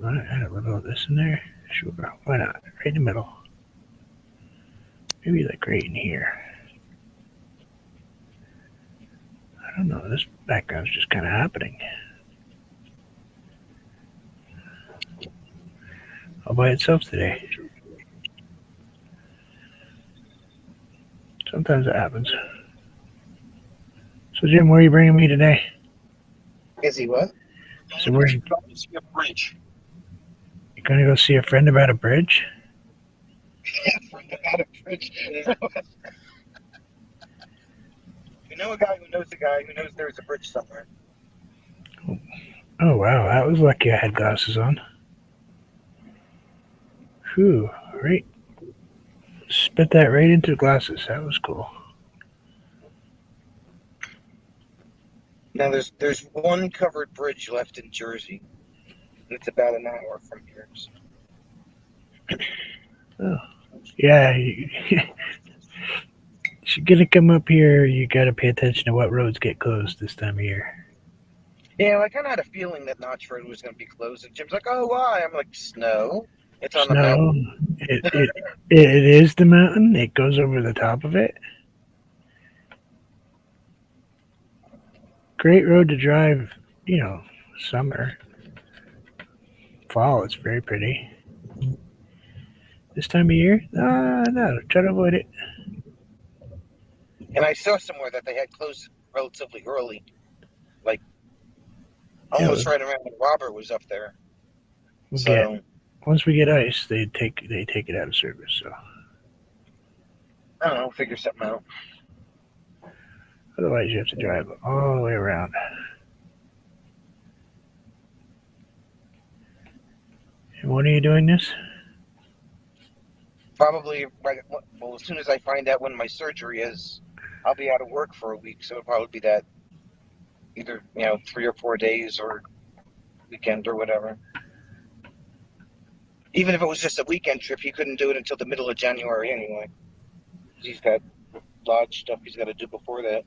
S1: Want to add a little of this in there? Sure, why not? Right in the middle. Maybe like right in here. I don't know. This background's just kind of happening. All by itself today. Sometimes it happens. So Jim, where are you bringing me today?
S2: Is he what?
S1: So where's you
S2: Going to see a bridge.
S1: gonna go see a friend about a bridge?
S2: From the bridge. You know a guy who knows a guy who knows there's a bridge somewhere.
S1: Oh wow, that was lucky I had glasses on. Whew, right. Spit that right into the glasses. That was cool.
S2: Now there's one covered bridge left in Jersey. It's about an hour from here.
S1: Oh, yeah. If you're gonna come up here, you gotta pay attention to what roads get closed this time of year.
S2: Yeah, well, I kind of had a feeling that Notch Road was going to be closed. And Jim's like, "Oh, why?" I'm like, "Snow. It's on the
S1: Snow.
S2: mountain."
S1: It is the mountain. It goes over the top of it. Great road to drive. Summer, fall. It's very pretty. This time of year, no, try to avoid it.
S2: And I saw somewhere that they had closed it relatively early, like
S1: Yeah,
S2: almost right around when Robert was up there.
S1: we'll get
S2: So
S1: once we get ice, they take it out of service. So
S2: I don't know, figure something out.
S1: Otherwise, you have to drive all the way around. And when are you doing this?
S2: Probably right. Well, as soon as I find out when my surgery is, I'll be out of work for a week, so it'll probably be that either 3 or 4 days or weekend or whatever. Even if it was just a weekend trip, he couldn't do it until the middle of January anyway. He's got lodge stuff he's got to do before that.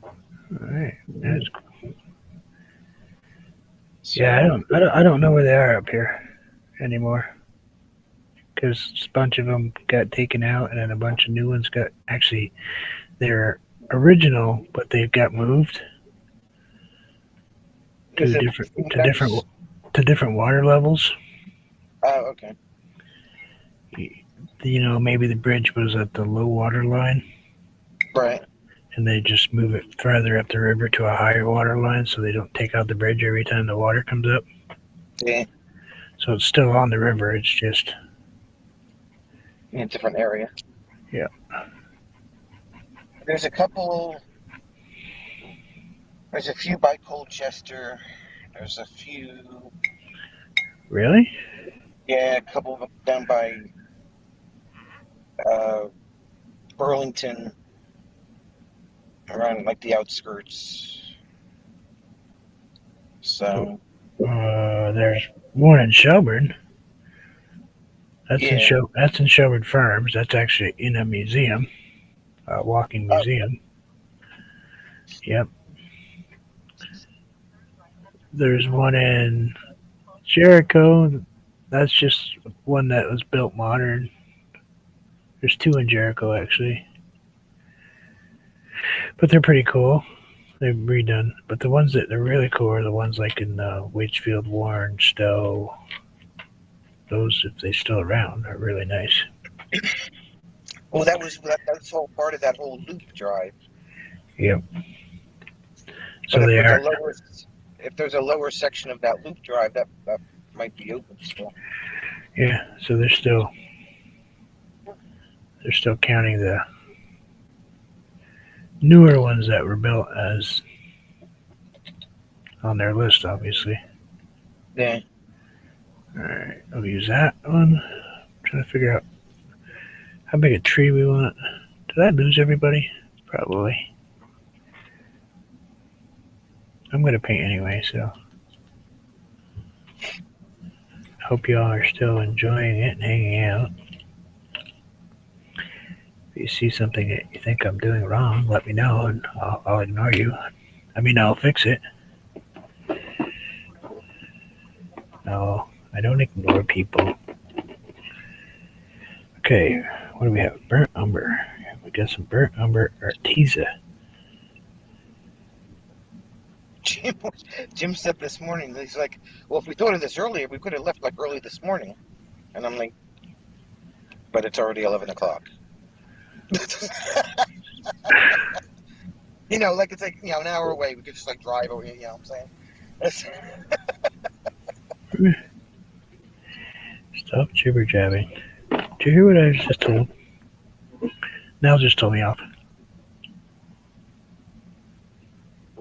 S1: All right. That's cool. Yeah,
S2: So
S1: I don't know where they are up here anymore because a bunch of them got taken out, and then a bunch of new ones got actually they're original, but they've got moved
S2: is
S1: to
S2: it
S1: different to different
S2: next?
S1: to different water levels.
S2: Oh, okay.
S1: Maybe the bridge was at the low water line,
S2: Right.
S1: and they just move it further up the river to a higher water line, so they don't take out the bridge every time the water comes up.
S2: Yeah.
S1: So it's still on the river. It's just
S2: In a different area.
S1: yeah.
S2: There's a couple. There's a few by Colchester. There's a few.
S1: Really?
S2: Yeah, a couple of them down by uh, Burlington, around like the outskirts. So
S1: There's one in Shelburne.
S2: yeah.
S1: That's in Shelburne Farms. That's actually in a museum, a walking
S2: Oh,
S1: museum. Yep. There's one in Jericho. That's just one that was built modern. There's two in Jericho actually, but they're pretty cool. They've redone, but the ones that are really cool are the ones like in Waitsfield, Warren, Stowe. Those, if they're still around, are really nice.
S2: well, that's all part of that whole loop drive.
S1: Yep.
S2: But
S1: So they are.
S2: if there's a lower section of that loop drive, that might be open still.
S1: Yeah. So they're still counting the newer ones that were built as on their list, obviously.
S2: Yeah.
S1: All right. I'll use that one. I'm trying to figure out how big a tree we want. Did I lose everybody? Probably. I'm gonna paint anyway, so hope y'all are still enjoying it and hanging out. If you see something that you think I'm doing wrong, let me know and I'll ignore you. I mean, I'll fix it. No, I don't ignore people. Okay, what do we have? Burnt umber. We got some burnt umber artesa.
S2: Jim, Jim said this morning, he's like, well, if we thought of this earlier, we could have left like early this morning. And I'm like, but it's already 11 o'clock. Like it's like, an hour away. We could just like drive over, what I'm saying?
S1: Stop jibber jabbing. Did you hear what I was just told? Nell just told me off.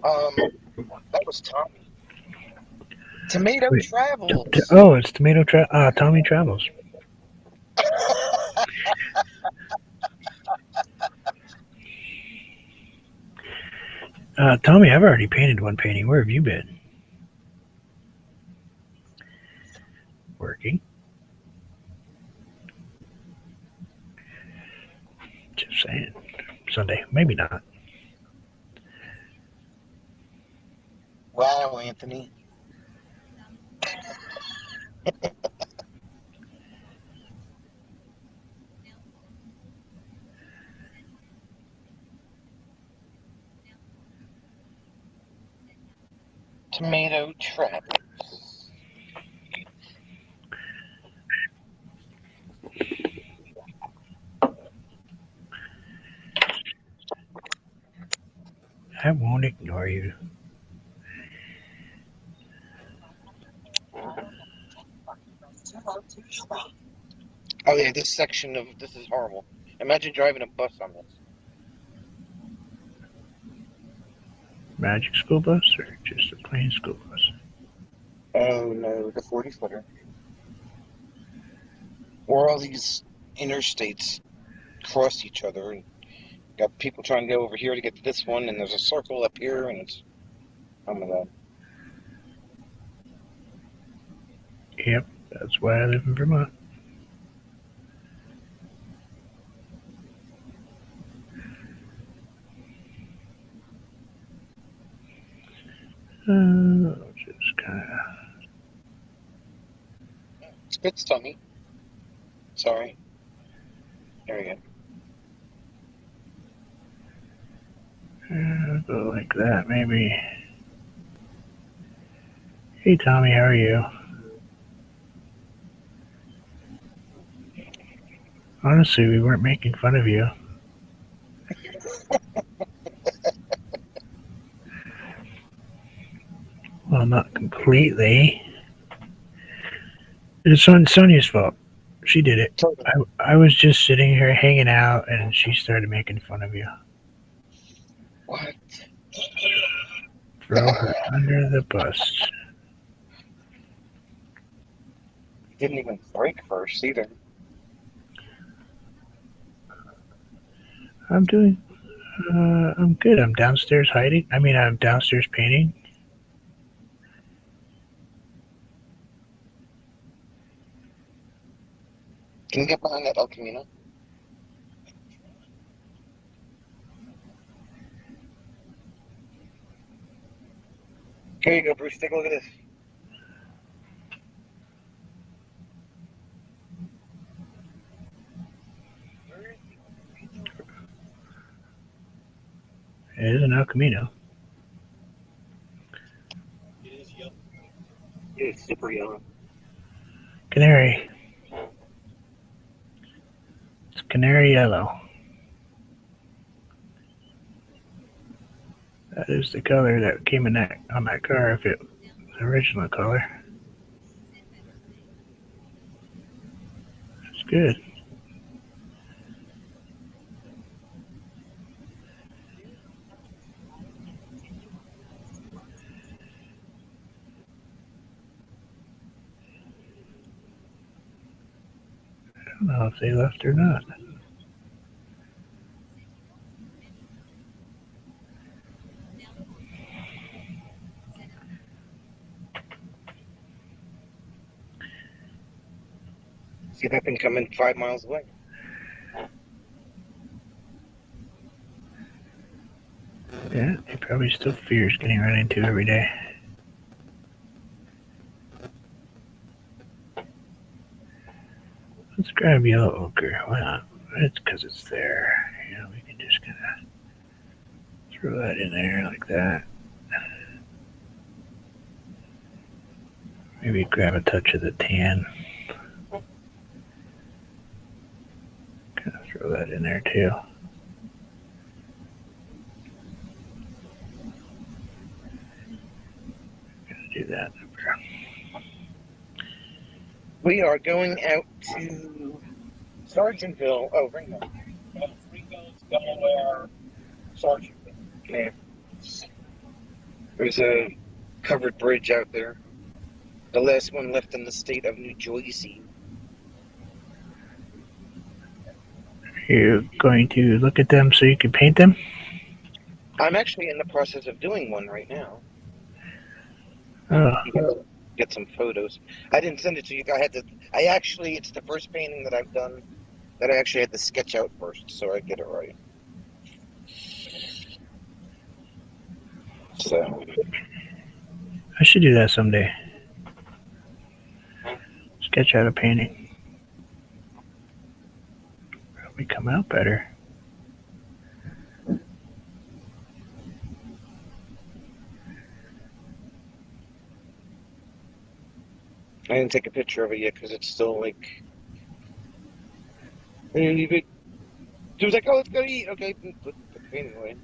S2: That was Tommy. Tomato
S1: Wait.
S2: Travels.
S1: Oh, it's Tommy Travels. Tommy, I've already painted one painting. Where have you been? Working. Just saying. Sunday. Maybe not.
S2: Wow, Anthony. Tomato Travels.
S1: I won't ignore you.
S2: Oh yeah, this section of this is horrible. Imagine driving a bus on this.
S1: Magic school bus or just a plain school bus?
S2: Oh no, the 40-footer. Or all these interstates cross each other, and got people trying to go over here to get to this one, and there's a circle up here, and it's, oh my god.
S1: Yep, that's why I live in Vermont. Just kind of.
S2: Spits tummy. Sorry. There we go.
S1: Go like that, maybe. Hey, Tommy, how are you? Honestly, we weren't making fun of you. Well, not completely. It's Sonia's fault. She did it.
S2: Totally.
S1: I was just sitting here hanging out, and she started making fun of you.
S2: What?
S1: Throw her under the bus.
S2: Didn't even break first either.
S1: I'm doing. I'm good. I'm downstairs hiding. I mean, I'm downstairs painting.
S2: Can you get behind that El Camino? Here you go, Bruce. Take a look at this.
S1: It is an El Camino.
S2: It's super yellow.
S1: Canary. It's canary yellow. That is the color that came in that on that car. If it was the original color, it's good. I don't know if they left or not.
S2: See that thing coming 5 miles away.
S1: Yeah, he probably still fears getting run into every day. Let's grab yellow ochre. Why not? It's because it's there. You know, we can just kind of throw that in there like that. Maybe grab a touch of the tan. Kind of throw that in there too. Gonna do that.
S2: We are going out to Sargentville. Oh, Ringo. Delaware, Sargentville. Yeah. There's a covered bridge out there. The last one left in the state of New Jersey.
S1: You're going to look at them so you can paint them?
S2: I'm actually in the process of doing one right now.
S1: Oh,
S2: Get some photos. I didn't send it to you. It's the first painting that I've done that I actually had to sketch out first, so I get it right. So,
S1: I should do that someday. Sketch out a painting. Probably come out better.
S2: I didn't take a picture of it yet because it's still like. I didn't even. She was like, "Oh, let's go eat." Okay, put the painting away.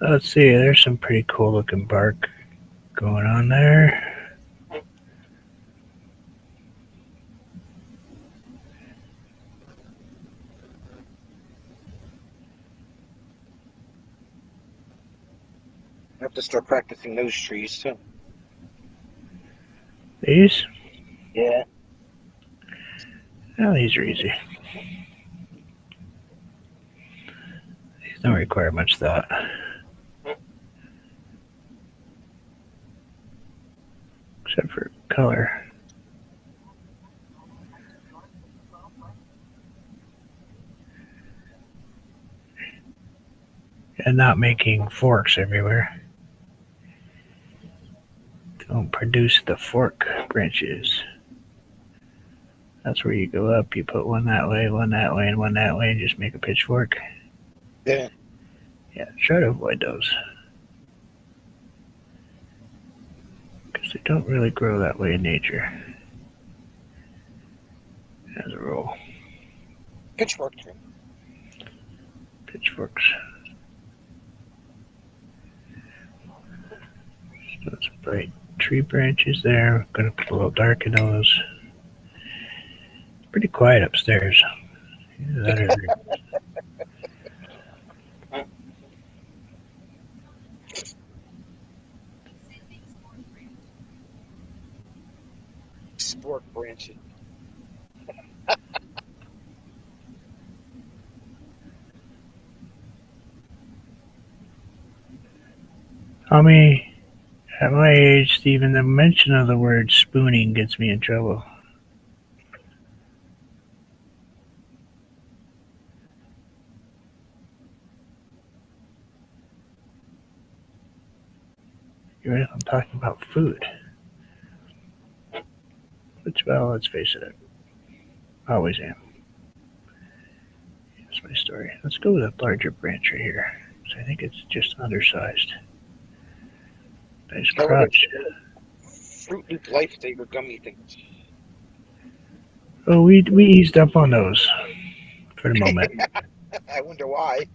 S1: Let's see, there's some pretty cool looking bark going on there.
S2: to start practicing those trees too.
S1: These?
S2: Yeah.
S1: Oh, these are easy. These don't require much thought. Except for color. And not making forks everywhere. Don't produce the fork branches. That's where you go up, you put one that way, and one that way, and just make a pitchfork.
S2: Yeah.
S1: Yeah, try to avoid those. Because they don't really grow that way in nature. As a rule.
S2: Pitchfork tree.
S1: Pitchforks. So some bright tree branches there. Gonna put a little dark in those. Pretty quiet upstairs. Either that or
S2: Sport branching.
S1: Tommy, at my age, even the mention of the word spooning gets me in trouble. You're right, I'm talking about food. Which, well, let's face it, I always am. That's my story. Let's go with a larger branch right here. So I think it's just undersized. Nice
S2: How are
S1: crotch.
S2: those Fruit Loop Lifesaver gummy things?
S1: Oh, we eased up on those for the moment.
S2: I wonder why.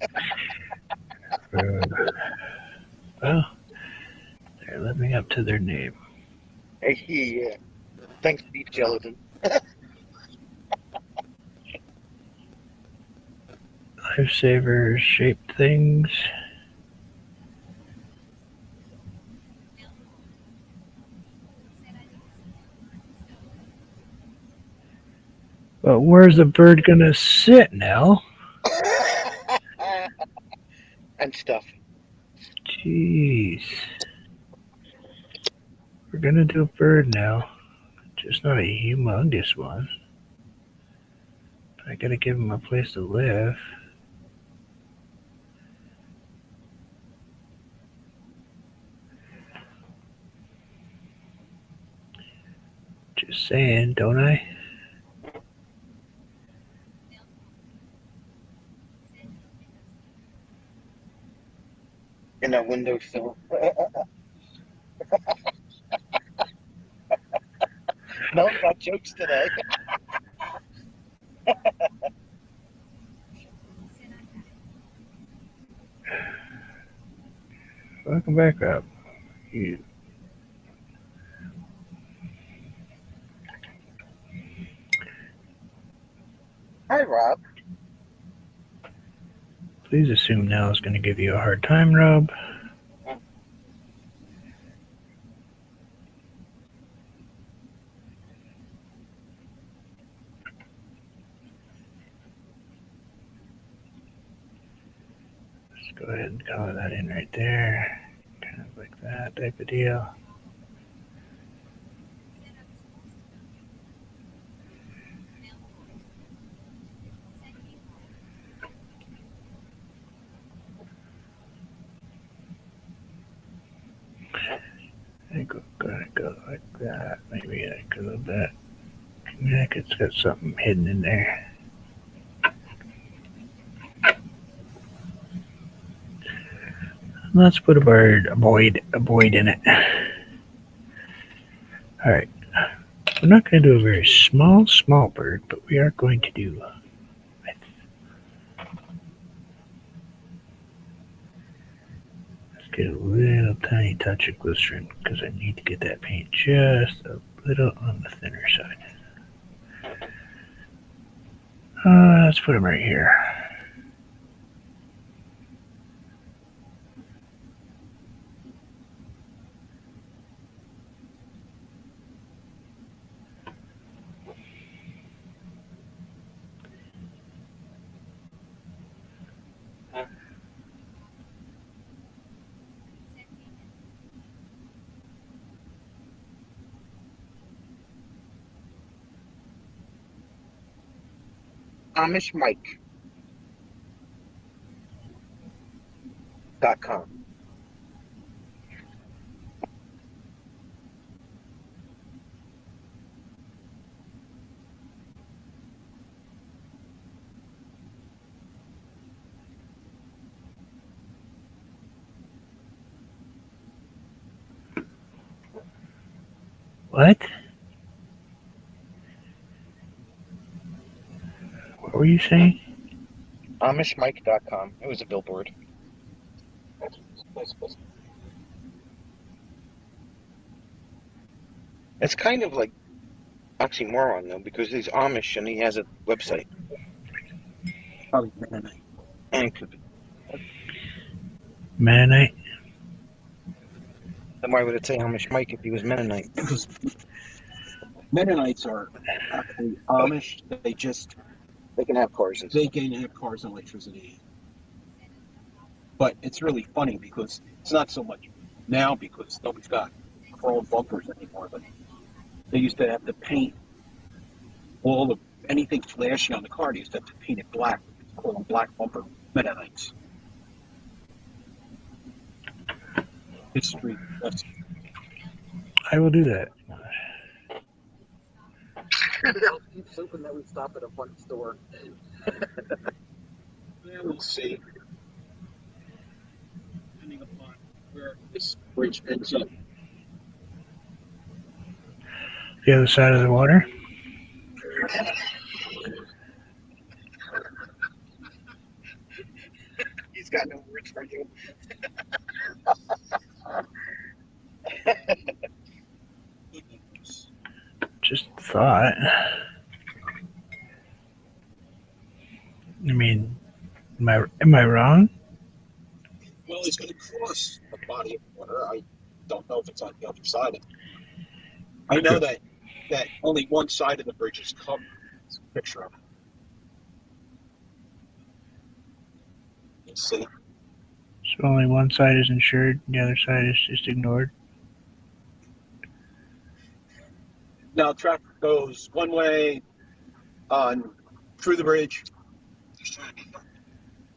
S1: Well, they're living up to their name.
S2: Yeah. Thanks, beef gelatin.
S1: Lifesaver shaped things. But where's the bird gonna sit, Nell?
S2: And stuff.
S1: Jeez. We're gonna do a bird now. Just not a humongous one. But I gotta give him a place to live. Just saying, don't I?
S2: In a windowsill. Mel's got jokes today.
S1: Welcome back up. You.
S2: Hi, Rob.
S1: Please assume Nell is gonna give you a hard time, Rob. Let's go ahead and color that in right there. Kind of like that type of deal. I think we're gonna go like that. Maybe like a little bit. I think it's got something hidden in there. Let's put a void in it. All right. We're not going to do a very small bird, but we are going to do. Let's get a little tiny touch of glycerin because I need to get that paint just a little on the thinner side. Let's put him right here.
S2: AmishMike.com.
S1: What? What were you saying?
S2: AmishMike.com. It was a billboard. It's kind of like oxymoron though, because he's Amish and he has a website.
S3: Probably Mennonite.
S2: And it could be.
S1: Mennonite?
S2: Then why would it say Amish Mike if he was Mennonite?
S3: Because Mennonites are actually Amish.
S2: They can have cars.
S3: They can have cars and electricity. But it's really funny because it's not so much now because nobody's got chrome bumpers anymore. But they used to have to paint anything flashing on the car. They used to have to paint it black. It's called a black bumper. Mennonites. History lesson.
S1: I will do that.
S3: He's hoping that we stop at a fun store. Yeah, we'll see. Depending upon where this bridge ends up.
S1: The other side of the water?
S3: He's got no words for you.
S1: Just thought. I mean, am I wrong?
S3: Well, it's going to cross the body of water. I don't know if it's on the other side. I know that only one side of the bridge is covered. It's a picture of it. You see?
S1: So only one side is insured, the other side is just ignored.
S3: Now, traffic goes one way through the bridge,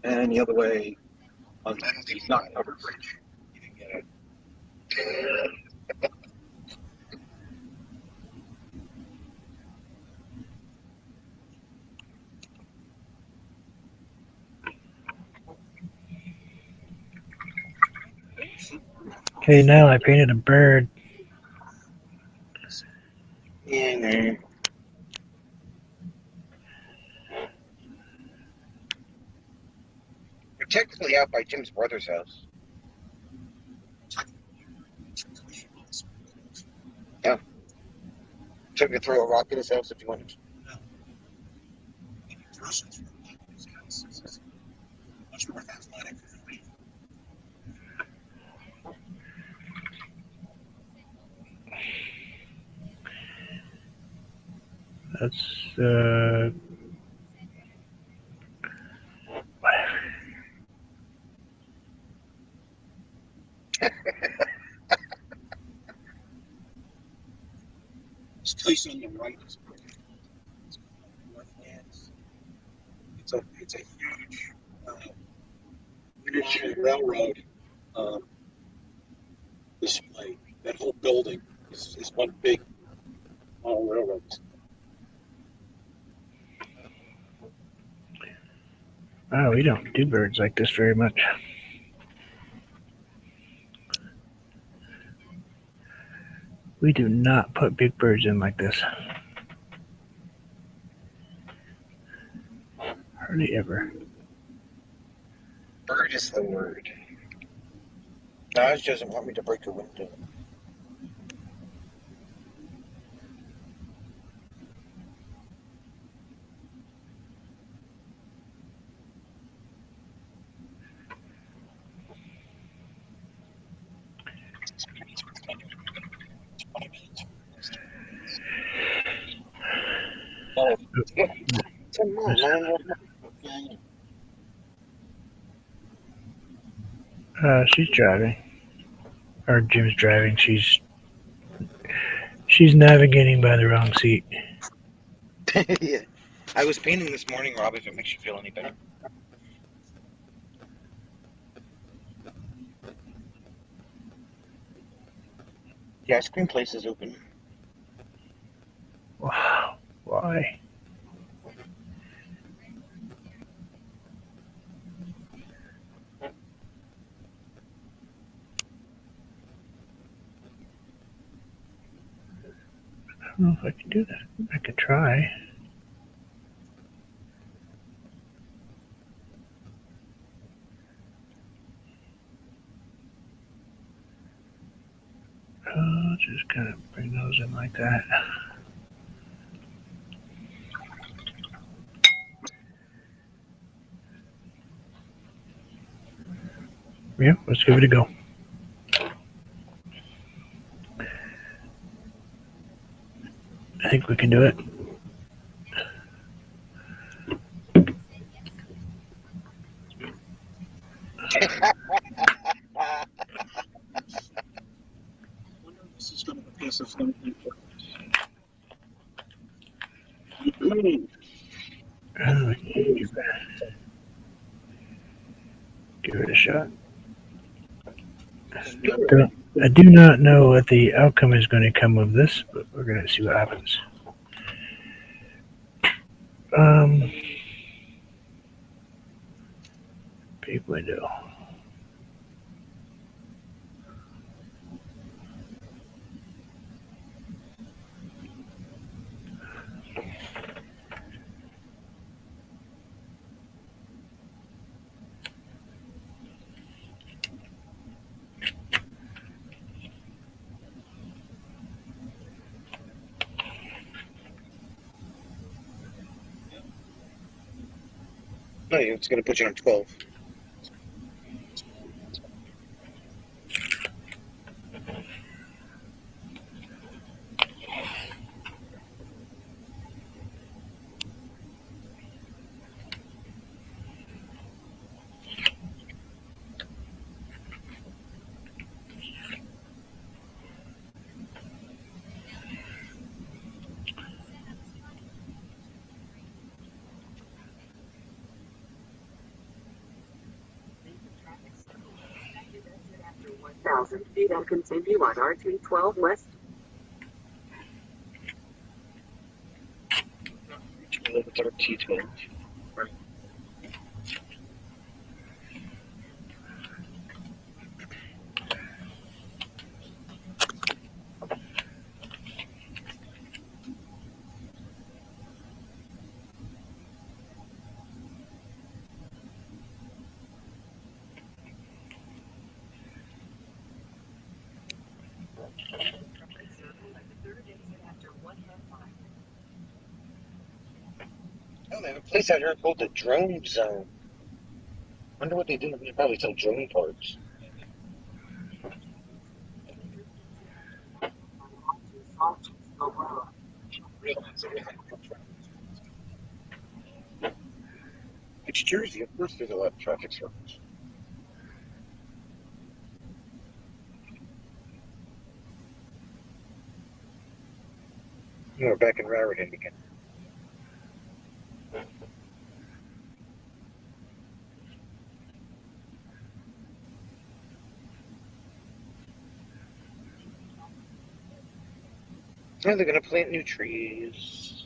S3: and the other way on the not covered bridge. You can get it.
S1: Okay, now I painted a bird.
S2: Yeah, no. We're technically out by Jim's brother's house. Yeah. So we could throw a rock at his house if you wanted.
S3: Much more athletic.
S1: That's whatever.
S3: This place on the right is Northlands. It's a huge miniature railroad display. That whole building is one big model railroad.
S1: Oh, we don't do birds like this very much. We do not put big birds in like this. Hardly ever.
S2: Bird is the word. Naj doesn't want me to break a window.
S3: Oh,
S2: 10 more, 9
S1: She's driving. Or Jim's driving. She's navigating by the wrong seat.
S2: Yeah. I was painting this morning, Rob, if it makes you feel any better. The ice cream place is open.
S1: Wow. Why? I don't know if I can do that. I could try. Just kind of bring those in like that. Yeah, let's give it a go. I think we can do it.
S3: This is going to pass us going to be
S1: Give it a shot. I do not know what the outcome is going to come of this, but we're going to see what happens. Big window.
S2: No, it's going to put you on 12.
S4: After 1,000 feet and continue on RT 12 West.
S2: It's RT12. Right. Oh, they have a place out here called the Drone Zone. Wonder what they do. They probably sell drone parts. It's Jersey. Of course, there's a lot of traffic circles. We're back in Raritan again. Yeah, they're going to plant new trees.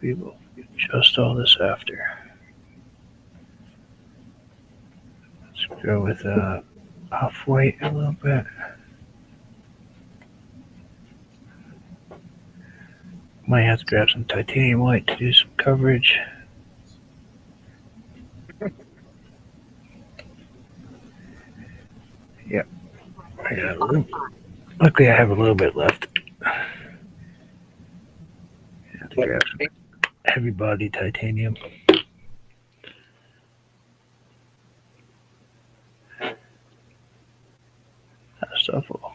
S1: We will adjust all this after. Let's go with off-white a little bit. Might have to grab some titanium white to do some coverage. Yep. I got a little. Luckily, I have a little bit left. I have to grab some heavy body titanium. That stuff will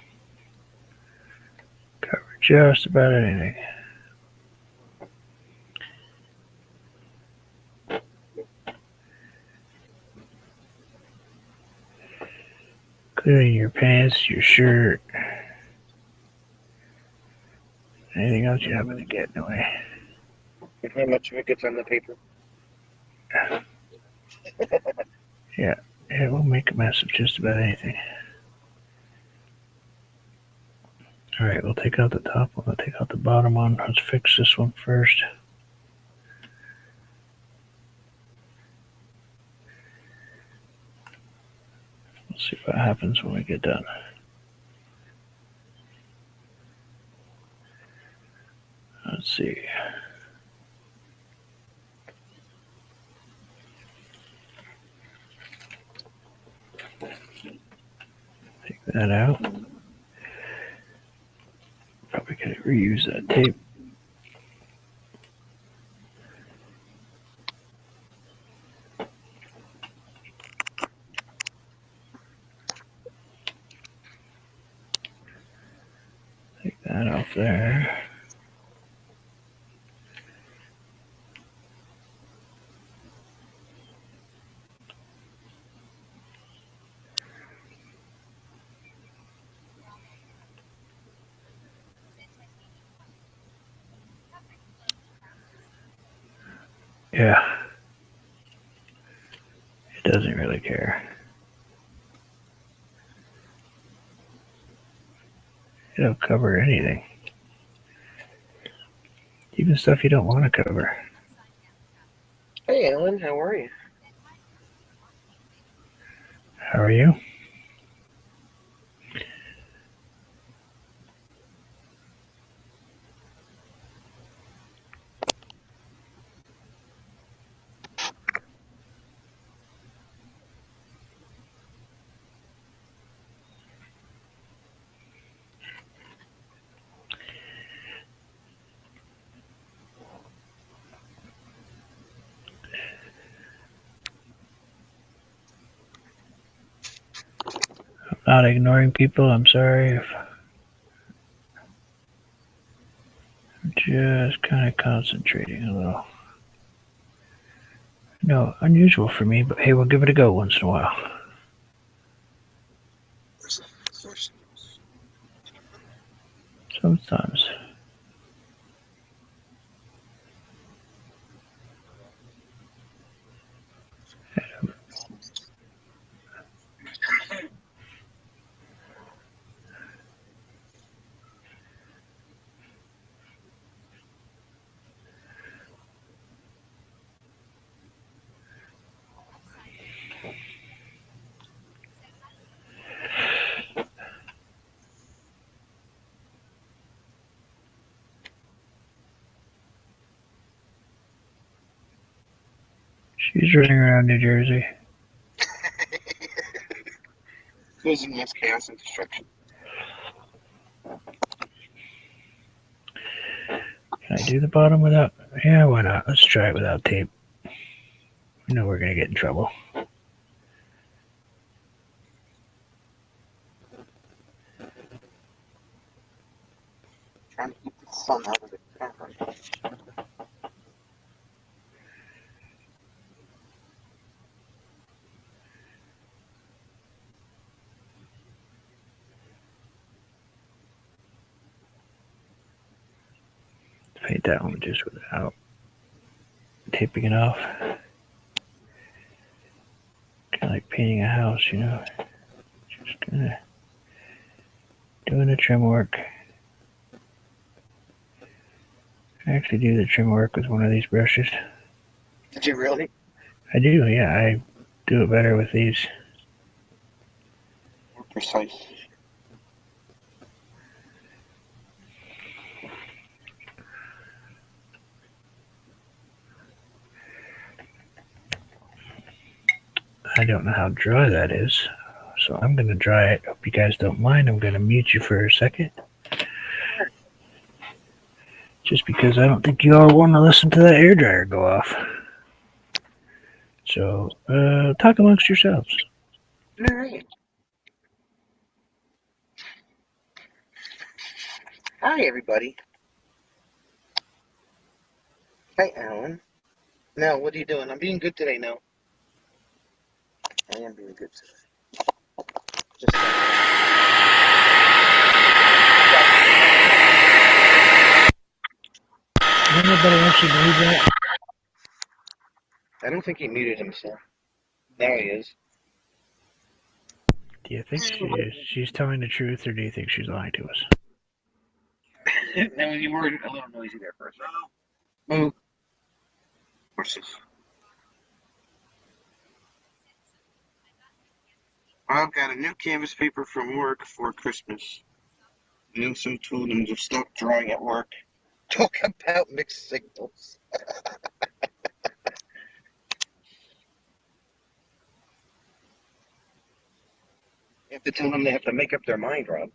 S1: cover just about anything. Including your pants, your shirt, anything else you happen to get in a way.
S2: How much of it gets on the paper?
S1: Yeah, we'll make a mess of just about anything. Alright, we'll take out the top one, we'll take out the bottom one. Let's fix this one first. We'll see what happens when we get done. Let's see. Take that out. Probably could reuse that tape. Take that off there. Yeah. It doesn't really care. It'll cover anything. Even stuff you don't want to cover.
S2: Hey, Ellen, how are you?
S1: How are you? Not ignoring people. I'm sorry if I'm just kind of concentrating a little. No, unusual for me, but hey, we'll give it a go once in a while. Sometimes. She's running around New Jersey.
S2: Causing mass chaos and destruction.
S1: Can I do the bottom without? Yeah, why not? Let's try it without tape. We know we're gonna get in trouble.
S2: Trying to keep the sun out of the camera.
S1: Paint that one just without taping it off. Kind of like painting a house, you know. Just kind of doing the trim work. I actually do the trim work with one of these brushes.
S2: Did you really?
S1: I do, yeah. I do it better with these.
S2: More precise.
S1: I don't know how dry that is, so I'm going to dry it. Hope you guys don't mind. I'm going to mute you for a second. Just because I don't think you all want to listen to that air dryer go off. So, talk amongst yourselves.
S2: All right. Hi, everybody. Hi, Alan. Now, what are you doing? I'm being good today, now. I am being good today. Just
S1: Anybody actually believe that?
S2: I don't think he muted himself. There he is.
S1: Do you think she's telling the truth, or do you think she's lying to us?
S2: No, you were a little noisy there for a second. Move. Horses. I've got a new canvas paper from work for Christmas. I also told him to stop drawing at work. Talk about mixed signals. You have to tell them they have to make up their mind, Rob.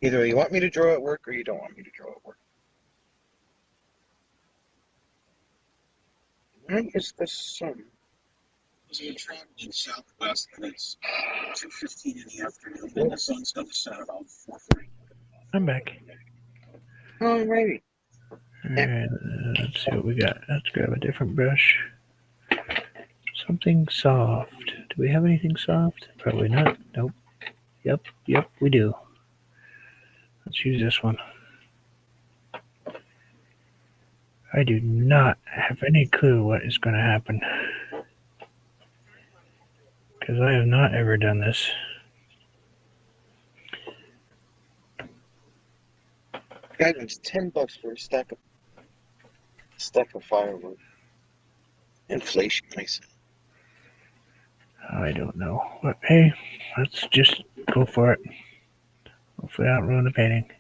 S2: Either you want me to draw at work or you don't want me to draw at work. Where is the sun?
S3: We're traveling southwest, and it's 2:15 in the afternoon, and the sun's going to set about 4:30.
S1: I'm back.
S2: Alrighty.
S1: Alright, let's see what we got. Let's grab a different brush. Something soft. Do we have anything soft? Probably not. Nope. Yep, we do. Let's use this one. I do not have any clue what is going to happen, because I have not ever done this.
S2: Guy wants $10 for a stack of firewood. Inflation, I said.
S1: I don't know. But hey, let's just go for it. Hopefully I don't ruin the painting.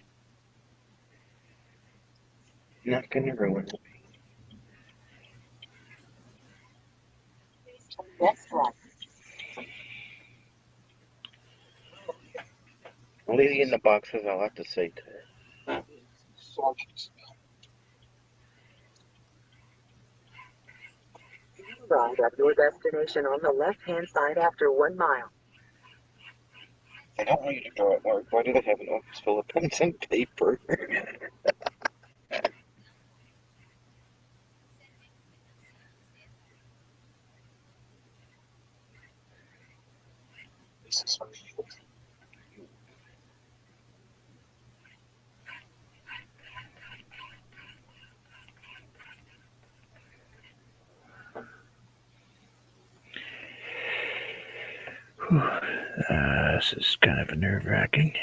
S2: Not gonna ruin it.
S4: Next right.
S2: Lady in the box has a lot to say to her.
S3: Sergeant's.
S4: Arrive at your destination on the left-hand side after 1 mile.
S2: I don't want you to draw at work. Why do they have an office full of pens and paper?
S3: This is for you.
S1: This is kind of nerve-wracking.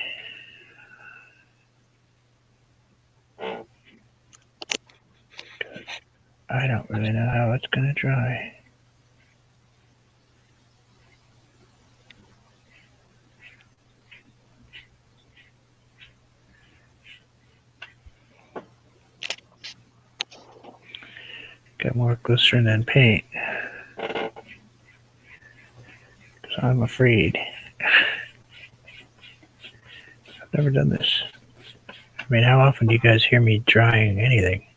S1: I don't really know how it's going to dry. Got more glycerin than paint. So I'm afraid. I've never done this. I mean, how often do you guys hear me drying anything?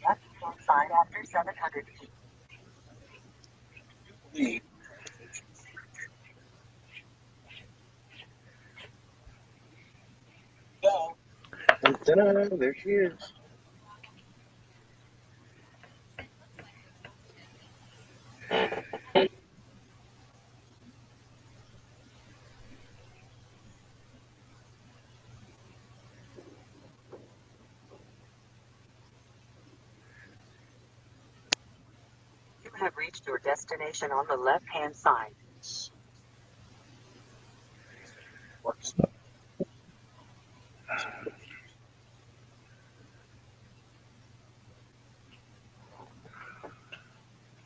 S4: Left-hand side after 700 feet.
S3: Leave. Go.
S2: Ta-da, there she is.
S4: You have reached your destination on the left-hand side.
S3: Works.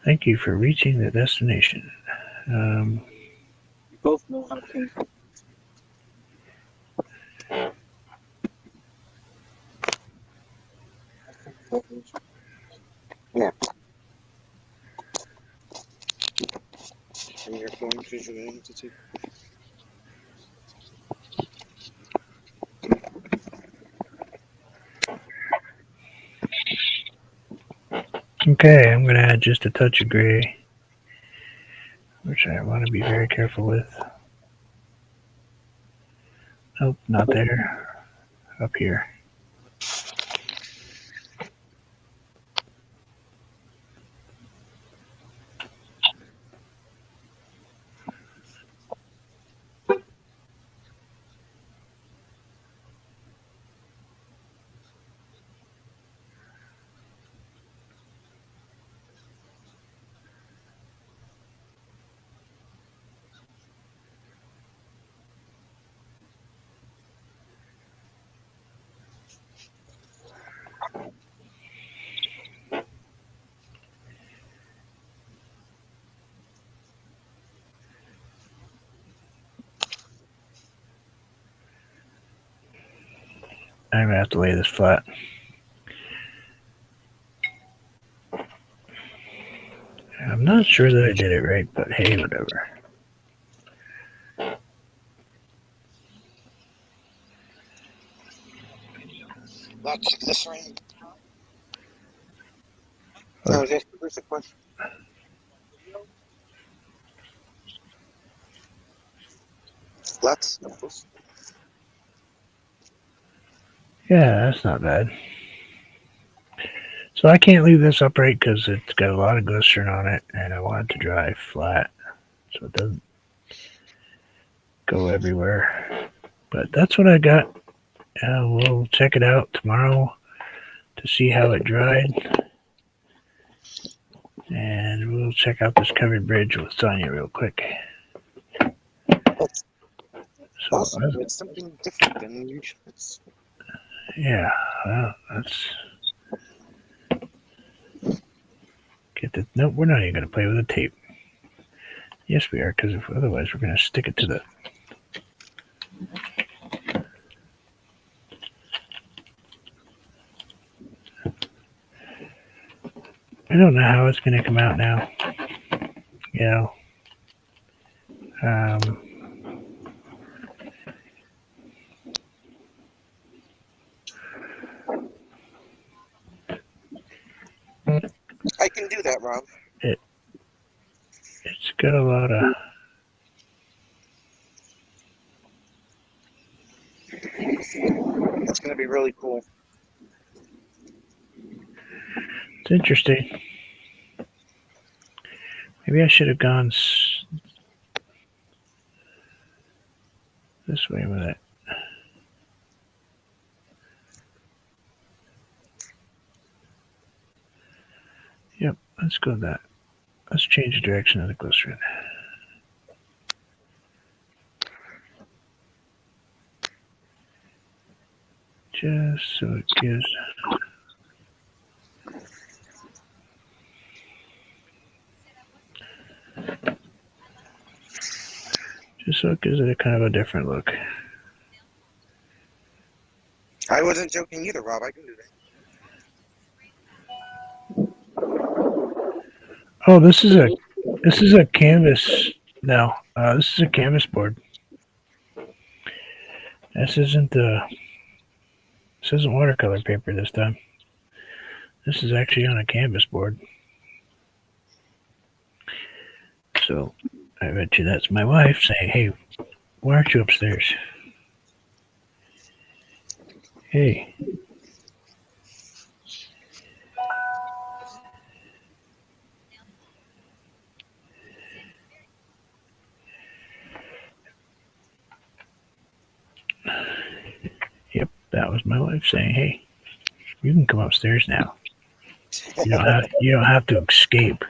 S1: Thank you for reaching the destination.
S3: You both know how to paint.
S2: Yeah. in your phone visual entity.
S1: Okay, I'm gonna add just a touch of gray, which I want to be very careful with. Nope, not there. Up here. I'm gonna have to lay this flat. I'm not sure that I did it right, but hey, whatever.
S2: Lots of glycerin.
S1: Oh.
S2: I was asking Bruce a question. Lots of this.
S1: Yeah, that's not bad. So I can't leave this upright because it's got a lot of glycerin on it, and I want it to dry flat so it doesn't go everywhere. But that's what I got. We'll check it out tomorrow to see how it dried. And we'll check out this covered bridge with Sonia real quick.
S2: That's
S1: So,
S2: awesome. It's something different than usual.
S1: yeah, well, let's get this. Nope, we're not even going to play with the tape. Yes, we are, because otherwise we're going to stick it to the. I don't know how it's going to come out now. You know,
S2: I can do that, Rob.
S1: it's got a lot of.
S2: That's going to be really cool.
S1: It's interesting. Maybe I should have gone this way with it. Yep, let's go that. Let's change the direction of the glycerin. Just so it gives. Just so it gives it a kind of a different look.
S2: I wasn't joking either, Rob. I can do that.
S1: Oh, this is a canvas. No, this is a canvas board. This isn't watercolor paper this time. This is actually on a canvas board. So I bet you that's my wife saying, "Hey, why aren't you upstairs? Hey." Yep, that was my wife saying, "Hey, you can come upstairs now. You don't have to escape."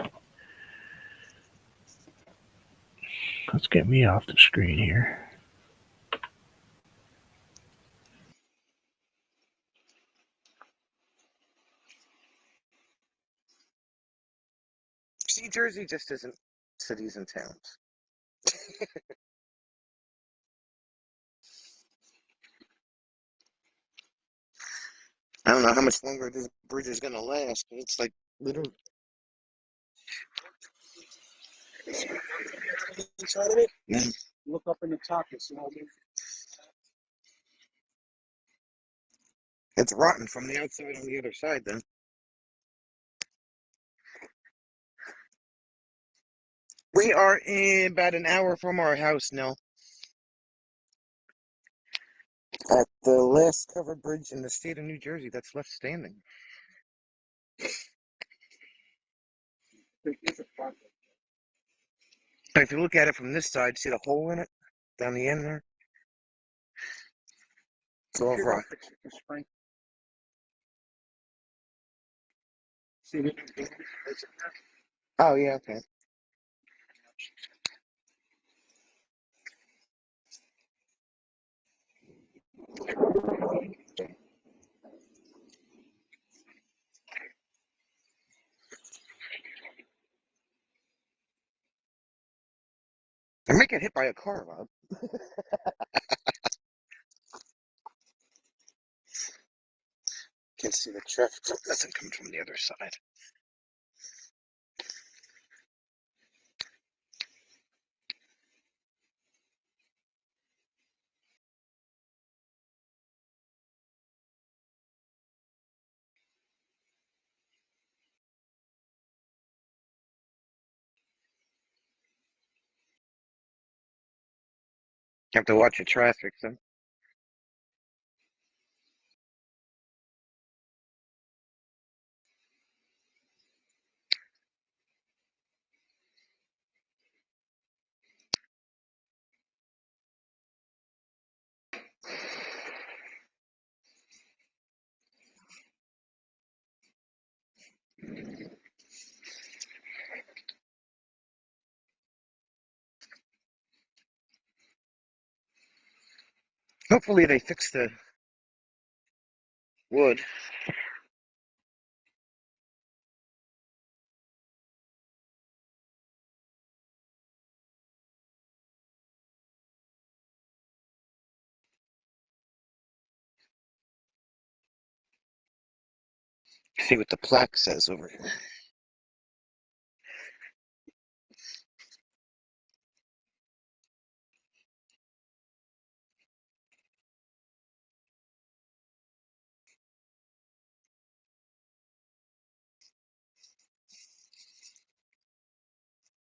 S1: Let's get me off the screen here.
S2: See, Jersey just isn't cities and towns. I don't know how much longer this bridge is going to last. It's like literally.
S3: inside of it?
S2: Yeah.
S3: Look up in the top and see how many.
S2: It's rotten from the outside on the other side, then. We are in about an hour from our house now. At the last covered bridge in the state of New Jersey that's left standing.
S3: It's a project.
S2: But if you look at it from this side, see the hole in it? Down the end there? It's all rock.
S3: Fix it this spring. See the new dam that's in there?
S2: Oh, yeah, okay. I might get hit by a car, Rob. Can't see the traffic. Nothing coming from the other side. You have to watch your traffic, so. Hopefully they fix the wood. See what the plaque says over here.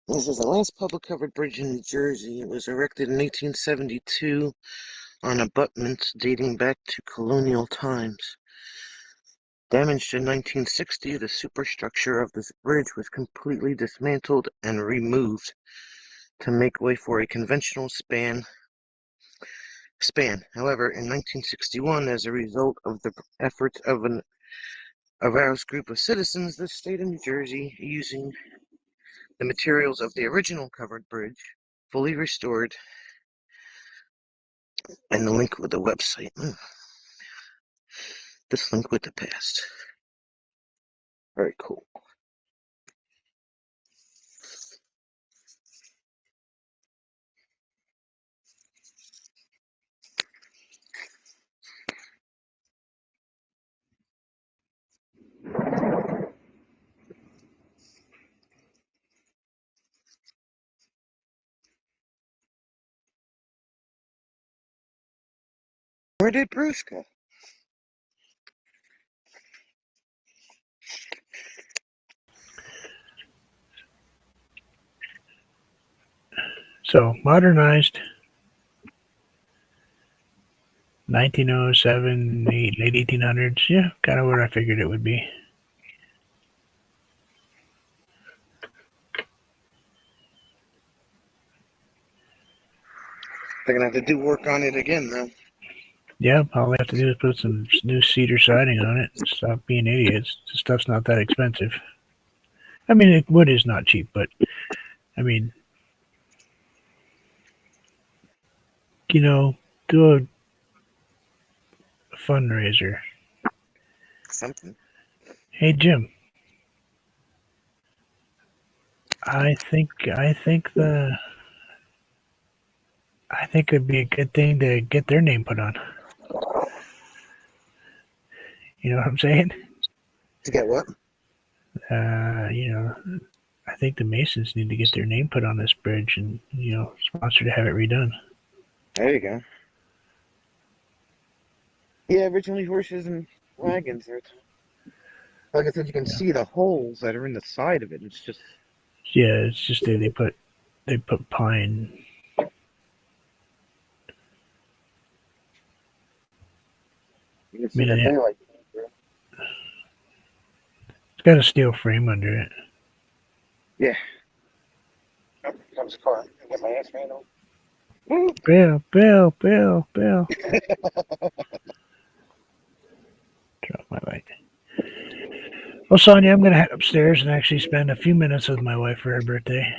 S2: This is the last public covered bridge in New Jersey. It was erected in 1872 on abutments dating back to colonial times. Damaged in 1960, the superstructure of this bridge was completely dismantled and removed to make way for a conventional span. However, in 1961, as a result of the efforts of an aroused group of citizens, the state of New Jersey, using the materials of the original covered bridge, fully restored, and the link with the website. This link with the past. Very cool. Where did Bruce go?
S1: So modernized 1907, late 1800s. Yeah, kind of where I figured it would be.
S2: They're gonna have to do work on it again, though.
S1: Yeah, all they have to do is put some new cedar siding on it and stop being idiots. The stuff's not that expensive. I mean, wood is not cheap, but I mean, do a fundraiser.
S2: Something.
S1: Hey Jim, I think it'd be a good thing to get their name put on. You know what I'm saying?
S2: To get what?
S1: I think the Masons need to get their name put on this bridge and, sponsor to have it redone.
S2: There you go. Yeah, originally horses and wagons there. Like I said, you can see the holes that are in the side of it. It's just
S1: it's just they put pine.
S2: you can see the daylight.
S1: It's got a steel frame under it.
S2: Yeah. Oh, here comes the car. I get my ass handle.
S1: Bill. Drop my light. Well, Sonia, I'm going to head upstairs and actually spend a few minutes with my wife for her birthday.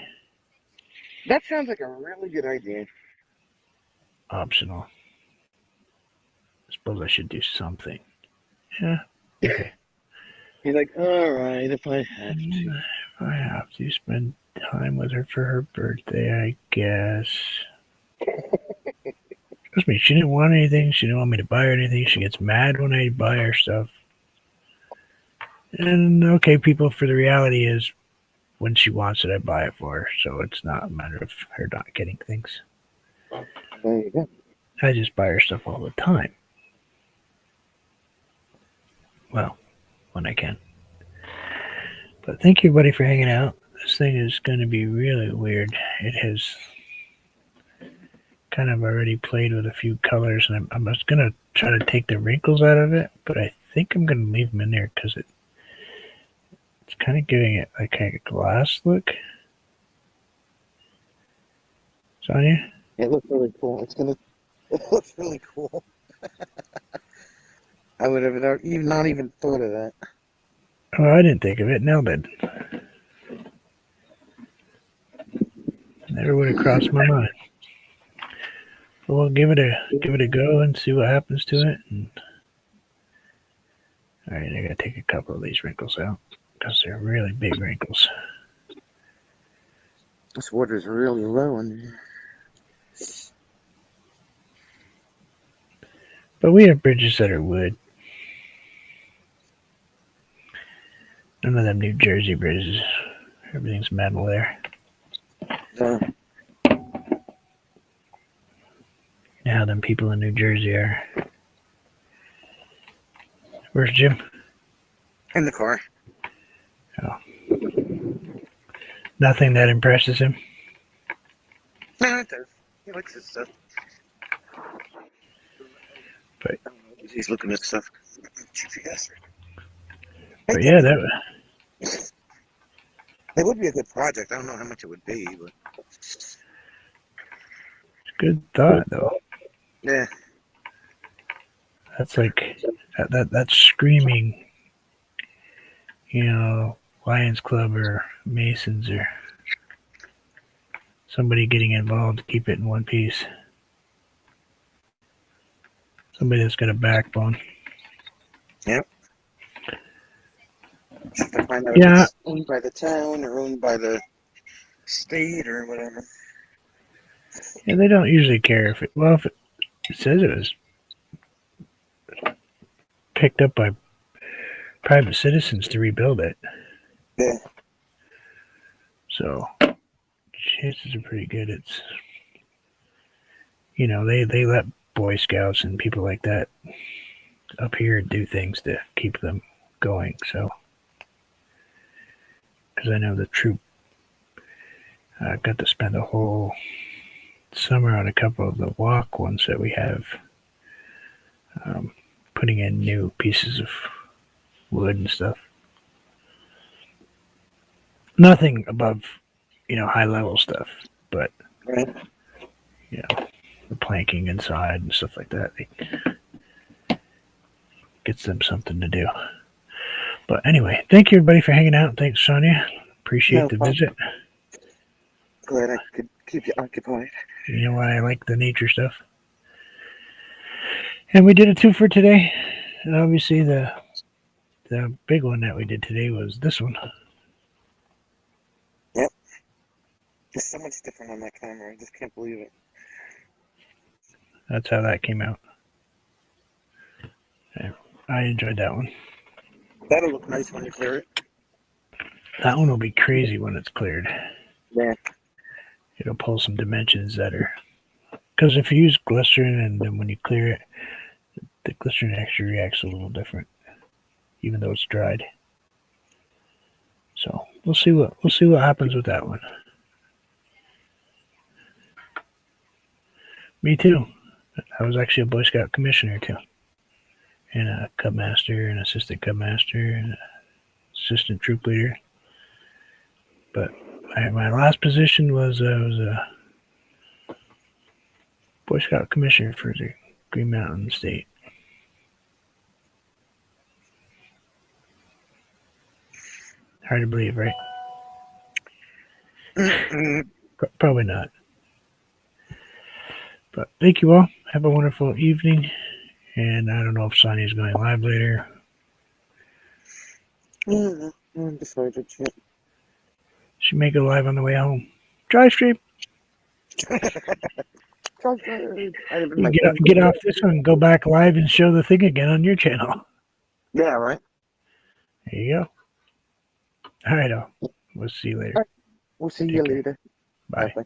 S2: That sounds like a really good idea.
S1: Optional. I suppose I should do something. Yeah. Okay.
S2: He's like, all right, if I have to.
S1: If I have to spend time with her for her birthday, I guess. Trust me, she didn't want anything. She didn't want me to buy her anything. She gets mad when I buy her stuff. And okay, people, for the reality is, when she wants it, I buy it for her. So it's not a matter of her not getting things.
S2: There you go.
S1: I just buy her stuff all the time. Well, when I can. But thank you, buddy, for hanging out. This thing is going to be really weird. It has kind of already played with a few colors, and I'm just going to try to take the wrinkles out of it, but I think I'm going to leave them in there because it's kind of giving it like a glass look. Sonia?
S2: It looks really cool. It looks really cool. I would have not even thought of that.
S1: Oh, I didn't think of it. Nell did. Never would have crossed my mind. But we'll give it a go and see what happens to it. All right, I gotta take a couple of these wrinkles out because they're really big wrinkles.
S2: This water's really low in there.
S1: But we have bridges that are wood. None of them New Jersey bridges. Everything's metal there. You know how them people in New Jersey are. Where's Jim?
S2: In the car.
S1: Oh. Nothing that impresses him?
S2: No, it does. He likes his stuff.
S1: But
S2: he's looking at stuff. GPS.
S1: But yeah,
S2: it would be a good project. I don't know how much it would be, but
S1: it's a good thought, though.
S2: Yeah.
S1: That's like that's screaming, Lions Club or Masons or somebody getting involved to keep it in one piece. Somebody that's got a backbone.
S2: Yep. Have to find out
S1: Yeah.
S2: if it's owned by the town or owned by the state or whatever.
S1: Yeah, they don't usually care if it says it was picked up by private citizens to rebuild it.
S2: Yeah.
S1: So chances are pretty good it's they let Boy Scouts and people like that up here do things to keep them going. So because I know the troop got to spend a whole summer on a couple of the walk ones that we have, putting in new pieces of wood and stuff. Nothing above, high level stuff, but
S2: Right.
S1: the planking inside and stuff like that gets them something to do. But anyway, thank you everybody for hanging out. Thanks, Sonia. Appreciate
S2: No
S1: the
S2: problem.
S1: visit.
S2: Glad I could keep you occupied.
S1: You know why I like the nature stuff. And we did a 2 for today. And obviously the big one that we did today was this one.
S2: Yep. It's so much different on that camera. I just can't believe it.
S1: That's how that came out. I enjoyed that one.
S2: That'll look nice when you clear it.
S1: That one will be crazy when it's cleared.
S2: Yeah.
S1: It'll pull some dimensions that are, because if you use glycerin and then when you clear it, the glycerin actually reacts a little different, even though it's dried. So we'll see what happens with that one. Me too. I was actually a Boy Scout commissioner too, and a Cub Master, and assistant Cub Master, and assistant troop leader. But my last position was a Boy Scout commissioner for the Green Mountain State. Hard to believe, right? Probably not. But thank you all. Have a wonderful evening. And I don't know if Sonny's going live later.
S2: Yeah, I haven't decided yet.
S1: She may go live on the way home. Dry stream. You get off this one and go back live and show the thing again on your channel.
S2: Yeah, right.
S1: There you go. All right, we'll see you later.
S2: We'll see
S1: Take
S2: you
S1: care.
S2: later.
S1: Bye.
S2: Bye.